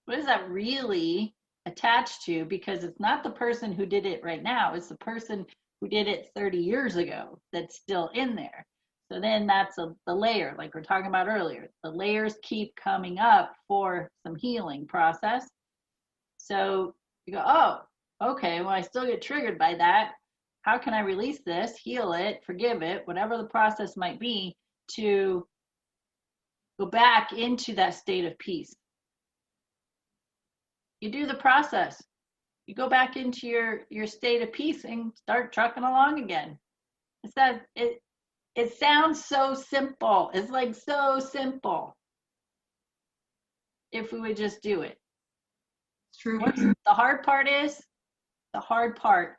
What is that really attached to? Because it's not the person who did it right now. It's the person who did it 30 years ago that's still in there. So then that's the layer, like we're talking about earlier. The layers keep coming up for some healing process. So you go, oh, okay, well, I still get triggered by that. How can I release this, heal it, forgive it, whatever the process might be, to go back into that state of peace? You do the process. You go back into your state of peace and start trucking along again. It's that it sounds so simple. It's like so simple. If we would just do it. It's true. The hard part is, the hard part,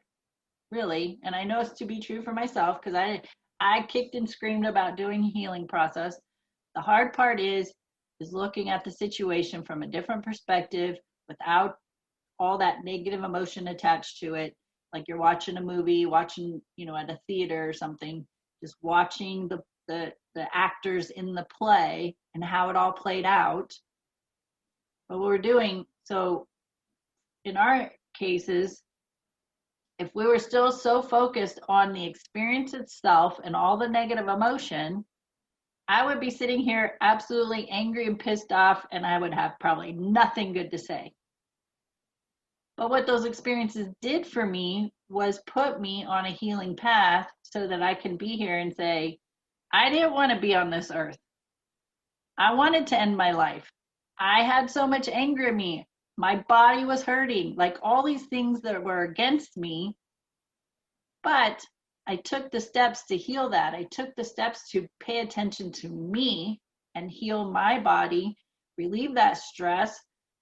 really, and I know it's to be true for myself because I kicked and screamed about doing a healing process. The hard part is looking at the situation from a different perspective without all that negative emotion attached to it. Like you're watching a movie, watching, at a theater or something, just watching the actors in the play and how it all played out. But what we're doing, so in our cases, if we were still so focused on the experience itself and all the negative emotion, I would be sitting here absolutely angry and pissed off, and I would have probably nothing good to say. But what those experiences did for me was put me on a healing path so that I can be here and say, I didn't want to be on this earth. I wanted to end my life. I had so much anger in me. My body was hurting, like all these things that were against me. But I took the steps to heal that. I took the steps to pay attention to me and heal my body, relieve that stress,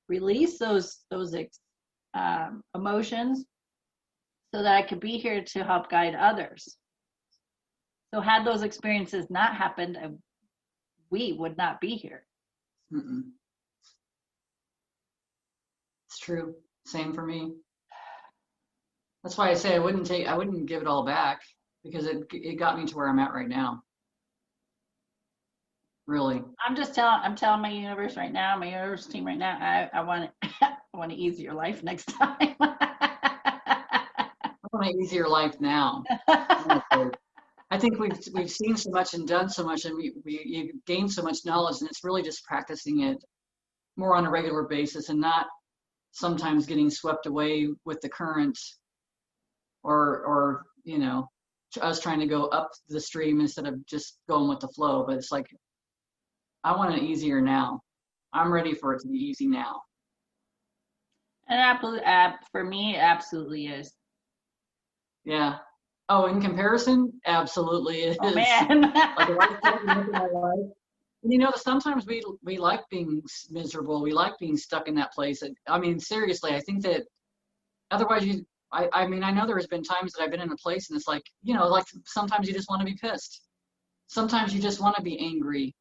release those emotions so that I could be here to help guide others. So had those experiences not happened, we would not be here. Mm-mm. It's true. Same for me. That's why I say I wouldn't give it all back because it got me to where I'm at right now. Really. I'm telling my universe right now, my universe team right now, I want I want an easier life next time. I want an easier life now. I think we've seen so much and done so much, and we gained so much knowledge, and it's really just practicing it more on a regular basis and not sometimes getting swept away with the current or us trying to go up the stream instead of just going with the flow. But it's like, I want it easier now. I'm ready for it to be easy now. And for me, it absolutely is. Yeah. Oh, in comparison, absolutely it is. Oh man. Like sometimes we like being miserable. We like being stuck in that place. I mean, seriously, I think that otherwise I know there has been times that I've been in a place and it's like, like sometimes you just want to be pissed. Sometimes you just want to be angry.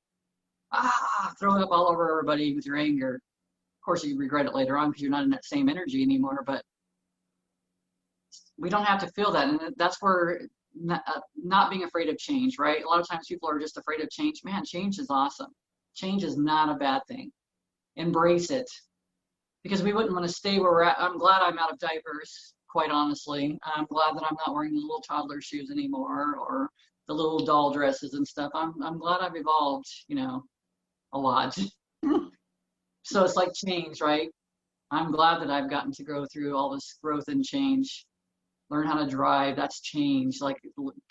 Throwing up all over everybody with your anger. Of course, you regret it later on because you're not in that same energy anymore, but we don't have to feel that. And that's where not being afraid of change, right? A lot of times people are just afraid of change. Man, change is awesome. Change is not a bad thing. Embrace it. Because we wouldn't want to stay where we're at. I'm glad I'm out of diapers, quite honestly. I'm glad that I'm not wearing the little toddler shoes anymore or the little doll dresses and stuff. I'm glad I've evolved, a lot. So it's like change, right? I'm glad that I've gotten to go through all this growth and change. Learn how to drive, that's change. Like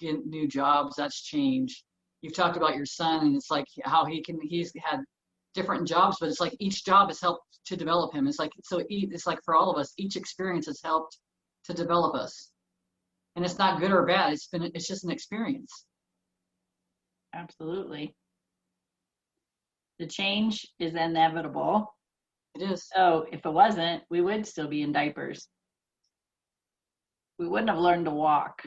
get new jobs, that's change. You've talked about your son and it's like how he's had different jobs, but it's like each job has helped to develop him. It's like for all of us, each experience has helped to develop us. And it's not good or bad. It's just an experience. Absolutely. The change is inevitable. It is. So if it wasn't, we would still be in diapers. We wouldn't have learned to walk.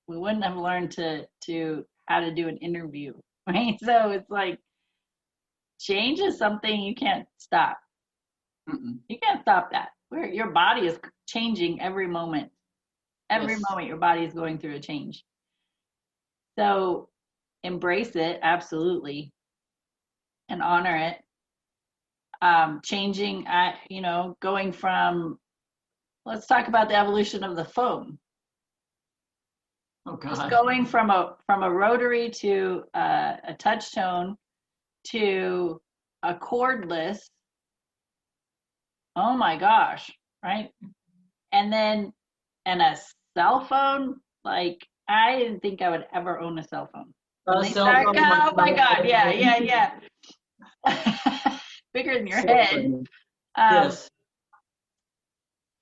We wouldn't have learned to how to do an interview, right? So it's like change is something you can't stop. Mm-mm. You can't stop that. Where your body is changing every moment. Every Yes. moment your body is going through a change. So embrace it, absolutely, and honor it. Changing, going from, let's talk about the evolution of the phone. Oh Just God. going from a rotary to a touch tone to a cordless. Oh my gosh, right? And then a cell phone. Like I didn't think I would ever own a cell phone. When they Cell start, phone, oh my God, yeah. Bigger than your So head. funny. Um, Yes.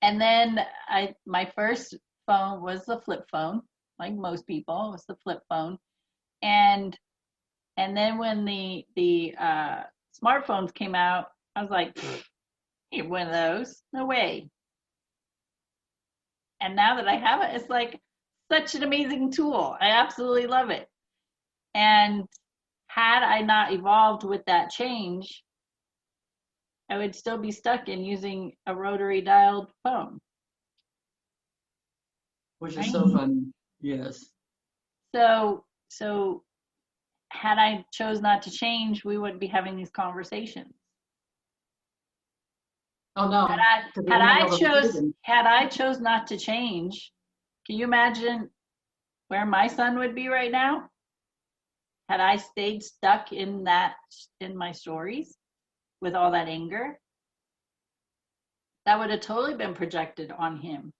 and then my first phone was the flip phone, like most people, it was the flip phone. And then when the smartphones came out, I was like, "Need one of those? No way!" And now that I have it, it's like such an amazing tool. I absolutely love it. And had I not evolved with that change, I would still be stuck in using a rotary dialed phone. Which is Right? so funny. Yes. So had I chose not to change, we wouldn't be having these conversations. Oh Had no. I Because we had wouldn't be I able to see chose them. had I chose not to change, can you imagine where my son would be right now? Had I stayed stuck in my stories with all that anger, that would have totally been projected on him.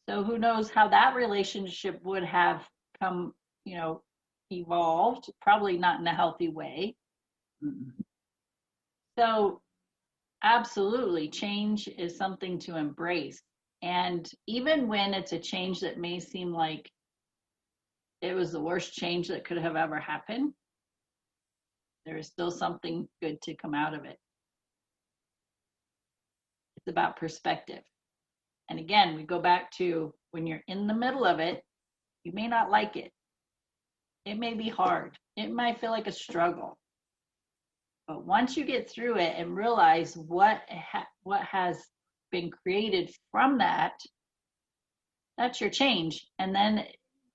So who knows how that relationship would have come, evolved, probably not in a healthy way. Mm-mm. So absolutely, change is something to embrace. And even when it's a change that may seem like it was the worst change that could have ever happened, there is still something good to come out of it. It's about perspective. And again, we go back to when you're in the middle of it, you may not like it. It may be hard. It might feel like a struggle. But once you get through it and realize what has been created from that, that's your change. And then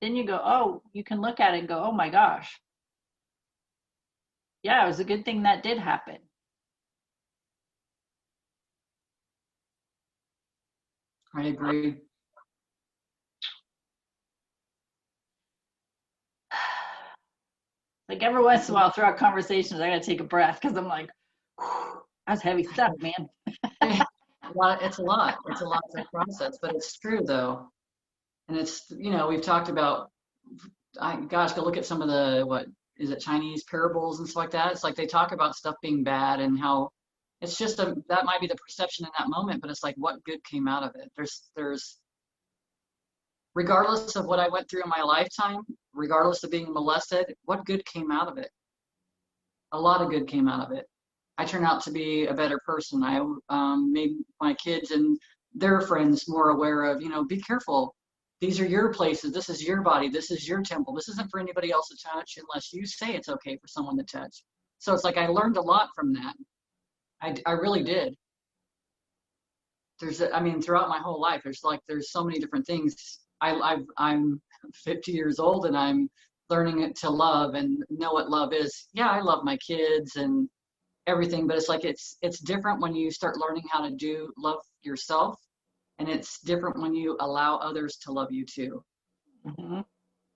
you go, oh, you can look at it and go, oh my gosh. Yeah, it was a good thing that did happen. I agree. Like every once in a while throughout conversations, I gotta take a breath because I'm like, that's heavy stuff, man. It's a lot. It's a lot to process, but it's true though. And it's, we've talked about, gosh, go look at some of the, what is it, Chinese parables and stuff like that. It's like they talk about stuff being bad and how it's just that might be the perception in that moment, but it's like what good came out of it. There's regardless of what I went through in my lifetime, regardless of being molested, what good came out of it? A lot of good came out of it. I turned out to be a better person. I made my kids and their friends more aware of, be careful. These are your places. This is your body. This is your temple. This isn't for anybody else to touch unless you say it's okay for someone to touch. So it's like I learned a lot from that. I really did. Throughout my whole life, there's so many different things. I'm 50 years old and I'm learning it to love and know what love is. Yeah, I love my kids and everything, but it's like it's different when you start learning how to love yourself, and it's different when you allow others to love you too, Mm-hmm.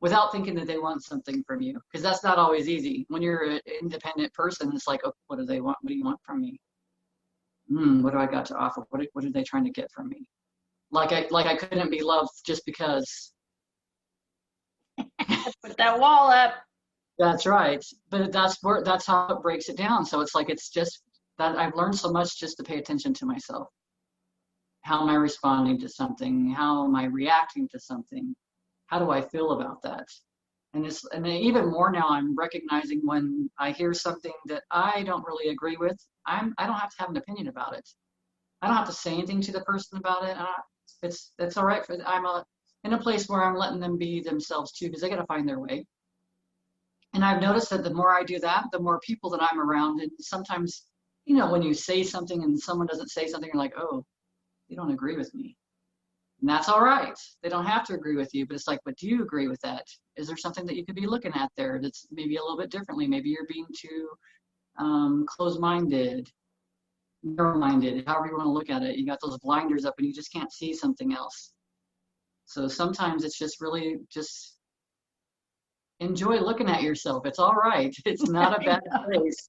without thinking that they want something from you, because that's not always easy. When you're an independent person, it's like, oh, what do they want? What do you want from me? What do I got to offer? What are they trying to get from me? Like I couldn't be loved just because. Put that wall up. That's right. But that's how it breaks it down. So it's like it's just that I've learned so much just to pay attention to myself. How am I responding to something? How am I reacting to something? How do I feel about that? And then even more now, I'm recognizing when I hear something that I don't really agree with, I don't have to have an opinion about it. I don't have to say anything to the person about it. It's all right in a place where I'm letting them be themselves too, because they got to find their way. And I've noticed that the more I do that, the more people that I'm around. And sometimes, when you say something and someone doesn't say something, you're like, oh, you don't agree with me. And that's all right. They don't have to agree with you, but it's like, but do you agree with that? Is there something that you could be looking at there that's maybe a little bit differently? Maybe you're being too closed-minded, narrow-minded, however you want to look at it. You got those blinders up and you just can't see something else. So sometimes it's just really just enjoy looking at yourself. It's all right. It's not a bad place.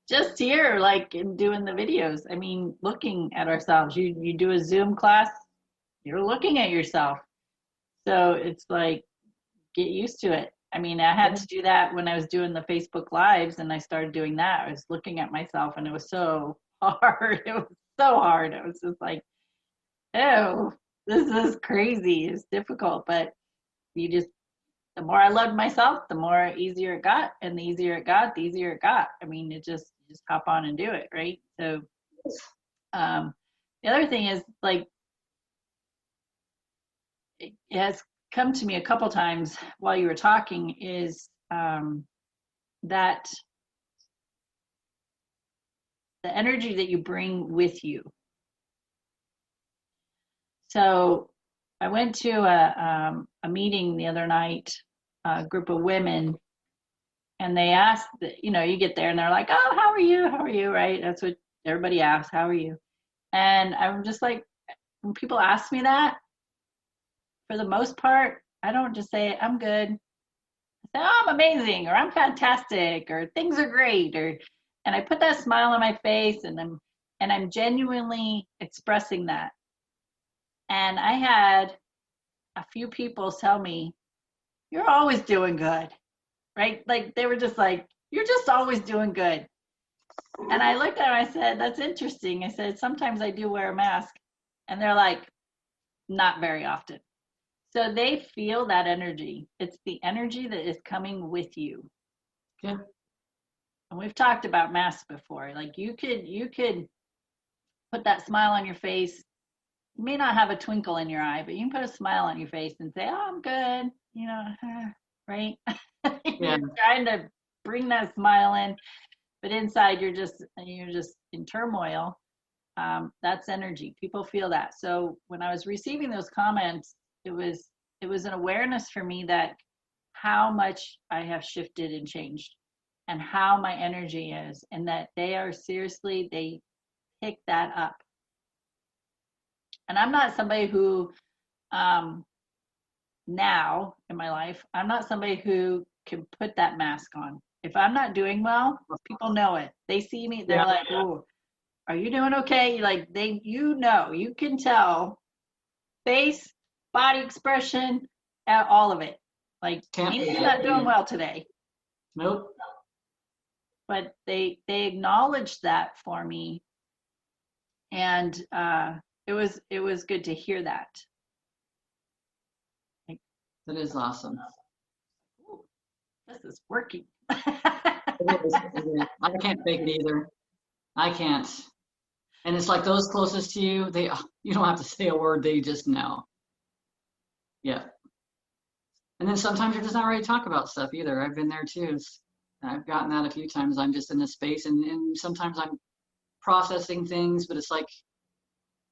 Just here, like in doing the videos, I mean, looking at ourselves. You do a Zoom class, you're looking at yourself. So it's like, get used to it. I mean, I had to do that when I was doing the Facebook Lives, and I started doing that. I was looking at myself, and it was so hard. It was so hard. It was just like, oh, this is crazy. It's difficult, but the more I loved myself, the more easier it got, and the easier it got, the easier it got. I mean, you just hop on and do it, right? So, the other thing is, like, it has come to me a couple times while you were talking, is that the energy that you bring with you. So I went to a meeting the other night, a group of women, and they asked, you get there and they're like, oh, how are you? How are you? Right? That's what everybody asks. How are you? And I'm just like, when people ask me that, for the most part, I don't just say, I'm good. I say, oh, I'm amazing, or I'm fantastic, or things are great, and I put that smile on my face, and I'm genuinely expressing that. And I had a few people tell me, you're always doing good, right? Like, they were just like, you're just always doing good. And I looked at them, I said, that's interesting. I said, sometimes I do wear a mask. And they're like, not very often. So they feel that energy. It's the energy that is coming with you. Yeah. And we've talked about masks before. Like, you could put that smile on your face. You may not have a twinkle in your eye, but you can put a smile on your face and say, oh, I'm good, right? Yeah. You're trying to bring that smile in, but inside you're just in turmoil. That's energy. People feel that. So when I was receiving those comments, it was an awareness for me that how much I have shifted and changed, and how my energy is, and that they pick that up. And I'm not somebody who, now in my life, I'm not somebody who can put that mask on. If I'm not doing well, people know it. They see me, they're like, oh, are you doing okay? Like, you can tell, face, body expression, all of it. Like, Amy's not doing well today. Nope. But they acknowledged that for me, and it was good to hear that. Like, that is awesome. This is working. It is. I can't fake it either. I can't. And it's like those closest to you, you don't have to say a word, they just know. Yeah. And then sometimes you're just not ready to talk about stuff either. I've been there too. I've gotten that a few times. I'm just in a space, and sometimes I'm processing things, but it's like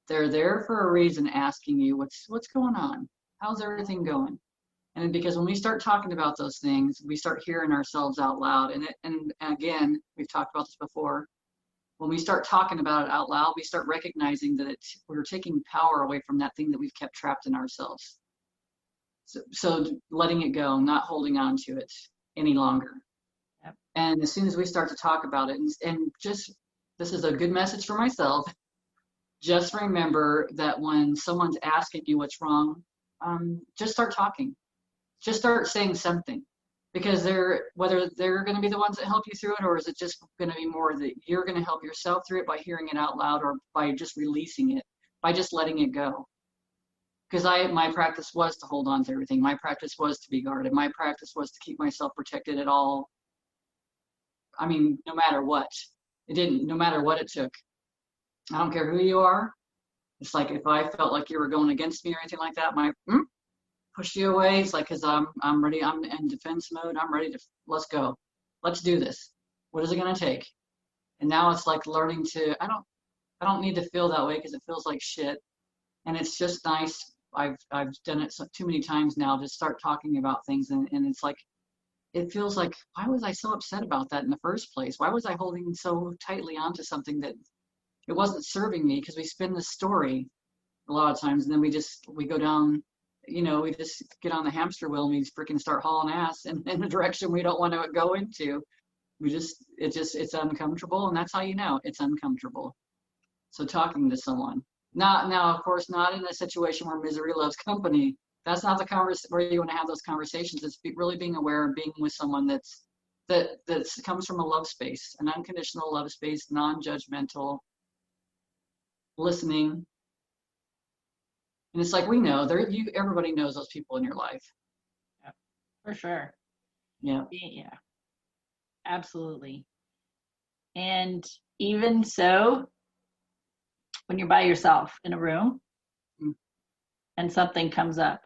they're there for a reason, asking you what's going on, how's everything going. And because when we start talking about those things, we start hearing ourselves out loud. And again, we've talked about this before. When we start talking about it out loud, we start recognizing that we're taking power away from that thing that we've kept trapped in ourselves. So letting it go, not holding on to it any longer. Yep. And as soon as we start to talk about it, and just, this is a good message for myself, just remember that when someone's asking you what's wrong, just start talking. Just start saying something. Because whether they're going to be the ones that help you through it, or is it just going to be more that you're going to help yourself through it by hearing it out loud, or by just releasing it, by just letting it go. because my practice was to hold on to everything. My practice was to be guarded. My practice was to keep myself protected at all. I mean, no matter what. No matter what it took. I don't care who you are. It's like if I felt like you were going against me or anything like that, push you away. It's like, because I'm ready. I'm in defense mode. I'm ready to, let's go. Let's do this. What is it going to take? And now it's like learning to, I don't need to feel that way because it feels like shit. And it's just nice. I've done it too many times now to start talking about things. And it's like, it feels like, why was I so upset about that in the first place? Why was I holding so tightly onto something that it wasn't serving me? Because we spin the story a lot of times, and then we go down, we just get on the hamster wheel and we freaking start hauling ass in a direction we don't want to go into. It's uncomfortable, and that's how you know it's uncomfortable. So talking to someone, now, of course, not in a situation where misery loves company. That's not the where you want to have those conversations. It's really being aware of being with someone that comes from a love space, an unconditional love space, non-judgmental, listening. And it's like, we know everybody knows those people in your life. Yeah, for sure. Yeah. Yeah, absolutely. And even so, when you're by yourself in a room and something comes up,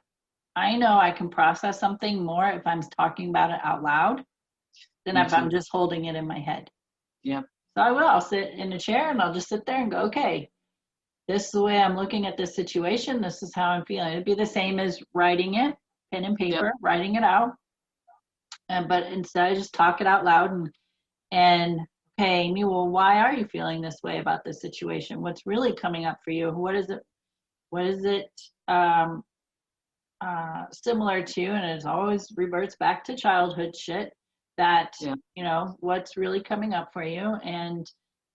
I know I can process something more if I'm talking about it out loud than if I'm just holding it in my head. Yeah. So I'll sit in a chair and I'll just sit there and go, okay, this is the way I'm looking at this situation. This is how I'm feeling. It'd be the same as writing it, pen and paper, writing it out. But instead I just talk it out loud and okay, Amie, well, why are you feeling this way about this situation? What's really coming up for you? What is it similar to? And it always reverts back to childhood shit that, what's really coming up for you, and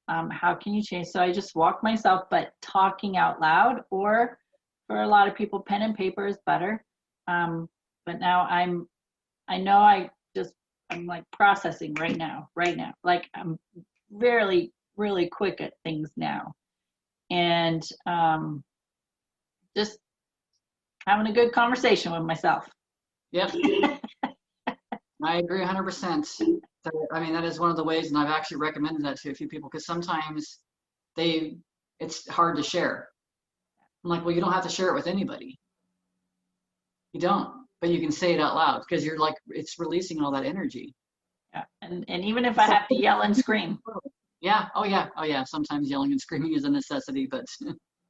how can you change? So I just walk myself, but talking out loud, or for a lot of people, pen and paper is better. But now I'm like processing right now. Like I'm really, really quick at things now. And just having a good conversation with myself. Yep. I agree 100%. I mean, that is one of the ways, and I've actually recommended that to a few people, because sometimes it's hard to share. I'm like, well, you don't have to share it with anybody. You don't, but you can say it out loud because you're like, it's releasing all that energy. Yeah, and even if I have to yell and scream. Yeah. Oh yeah. Sometimes yelling and screaming is a necessity, but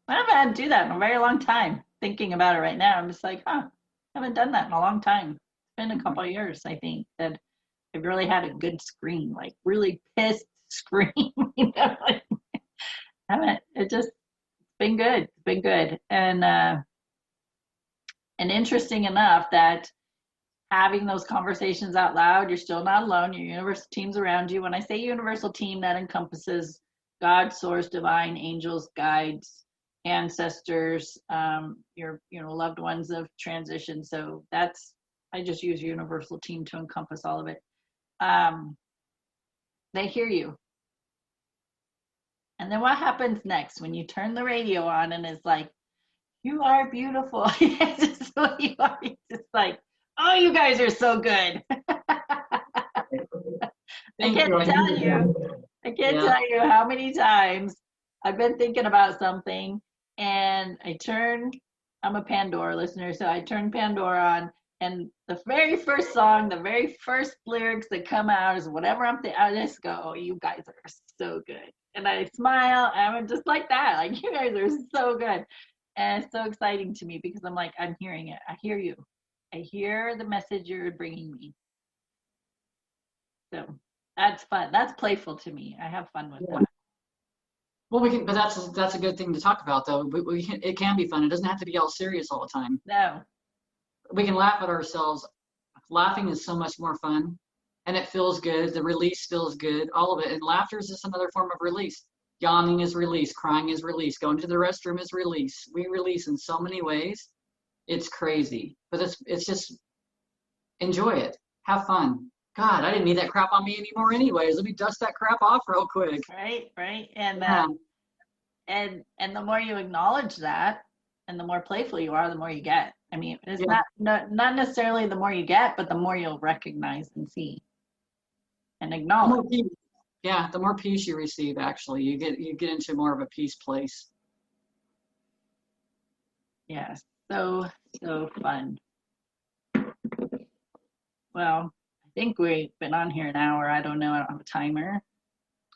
I haven't had to do that in a very long time. Thinking about it right now, I'm just like, I haven't done that in a long time. It's been a couple of years, I think, that I've really had a good scream, like really pissed scream. Like, it's been good. It's been good. And interesting enough that having those conversations out loud, you're still not alone. Your universal team's around you. When I say universal team, that encompasses God, source, divine, angels, guides, ancestors, your loved ones of transition. So I just use universal team to encompass all of it. They hear you. And then what happens next when you turn the radio on and it's like, you are beautiful. It's just what you are. It's just like, oh, you guys are so good. I can't tell you how many times I've been thinking about something and I'm a Pandora listener, so I turn Pandora on, and the very first song, the very first lyrics that come out is whatever I'm thinking. I just go, oh, you guys are so good. And I smile, and I'm just like that. Like, you guys are so good. And it's so exciting to me because I'm like, I'm hearing it. I hear you. I hear the message you're bringing me. So that's fun. That's playful to me. I have fun with that. Well, but that's a good thing to talk about, though. It can be fun. It doesn't have to be all serious all the time. No. We can laugh at ourselves. Laughing is so much more fun, and it feels good. The release feels good. All of it. And laughter is just another form of release. Yawning is release. Crying is release. Going to the restroom is release. We release in so many ways. It's crazy, but it's just enjoy it. Have fun. God, I didn't need that crap on me anymore anyways. Let me dust that crap off real quick. Right. And the more you acknowledge that And the more playful you are, the more you get. I mean, it's Yeah. not necessarily the more you get, but the more you'll recognize and see and The acknowledge. more peace, yeah, the more peace you receive, actually, you get into more of a peace place. Yes, so fun. Well, I think we've been on here an hour. I don't know. I don't have a timer,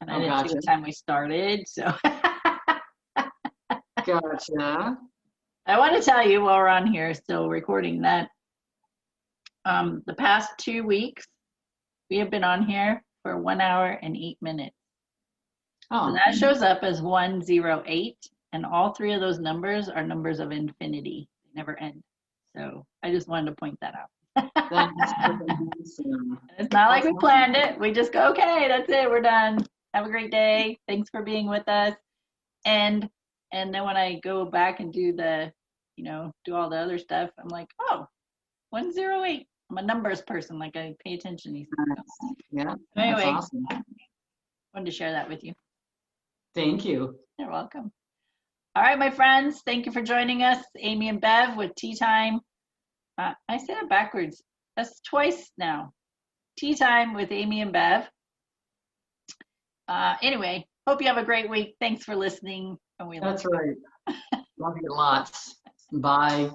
and I Oh, didn't see gotcha. what time we started. So Gotcha. I want to tell you while we're on here, still recording, that the past 2 weeks we have been on here for 1 hour and 8 minutes. So Oh, that shows up as 108, and all three of those numbers are numbers of infinity. They never end. So I just wanted to point that out. that's awesome. It's not like That's we awesome. planned it. We just go, okay, that's it. We're done. Have a great day. Thanks for being with us. And then when I go back and do the, do all the other stuff, I'm like, oh, 108. I'm a numbers person. Like I pay attention to these things. Yeah, that's Anyway, awesome. wanted to share that with you. Thank you. You're welcome. All right, my friends, thank you for joining us. Amie and Bev with Tea Time. I said it backwards. That's twice now. Tea Time with Amie and Bev. Anyway, hope you have a great week. Thanks for listening. And we That's right. Love you lots. Bye.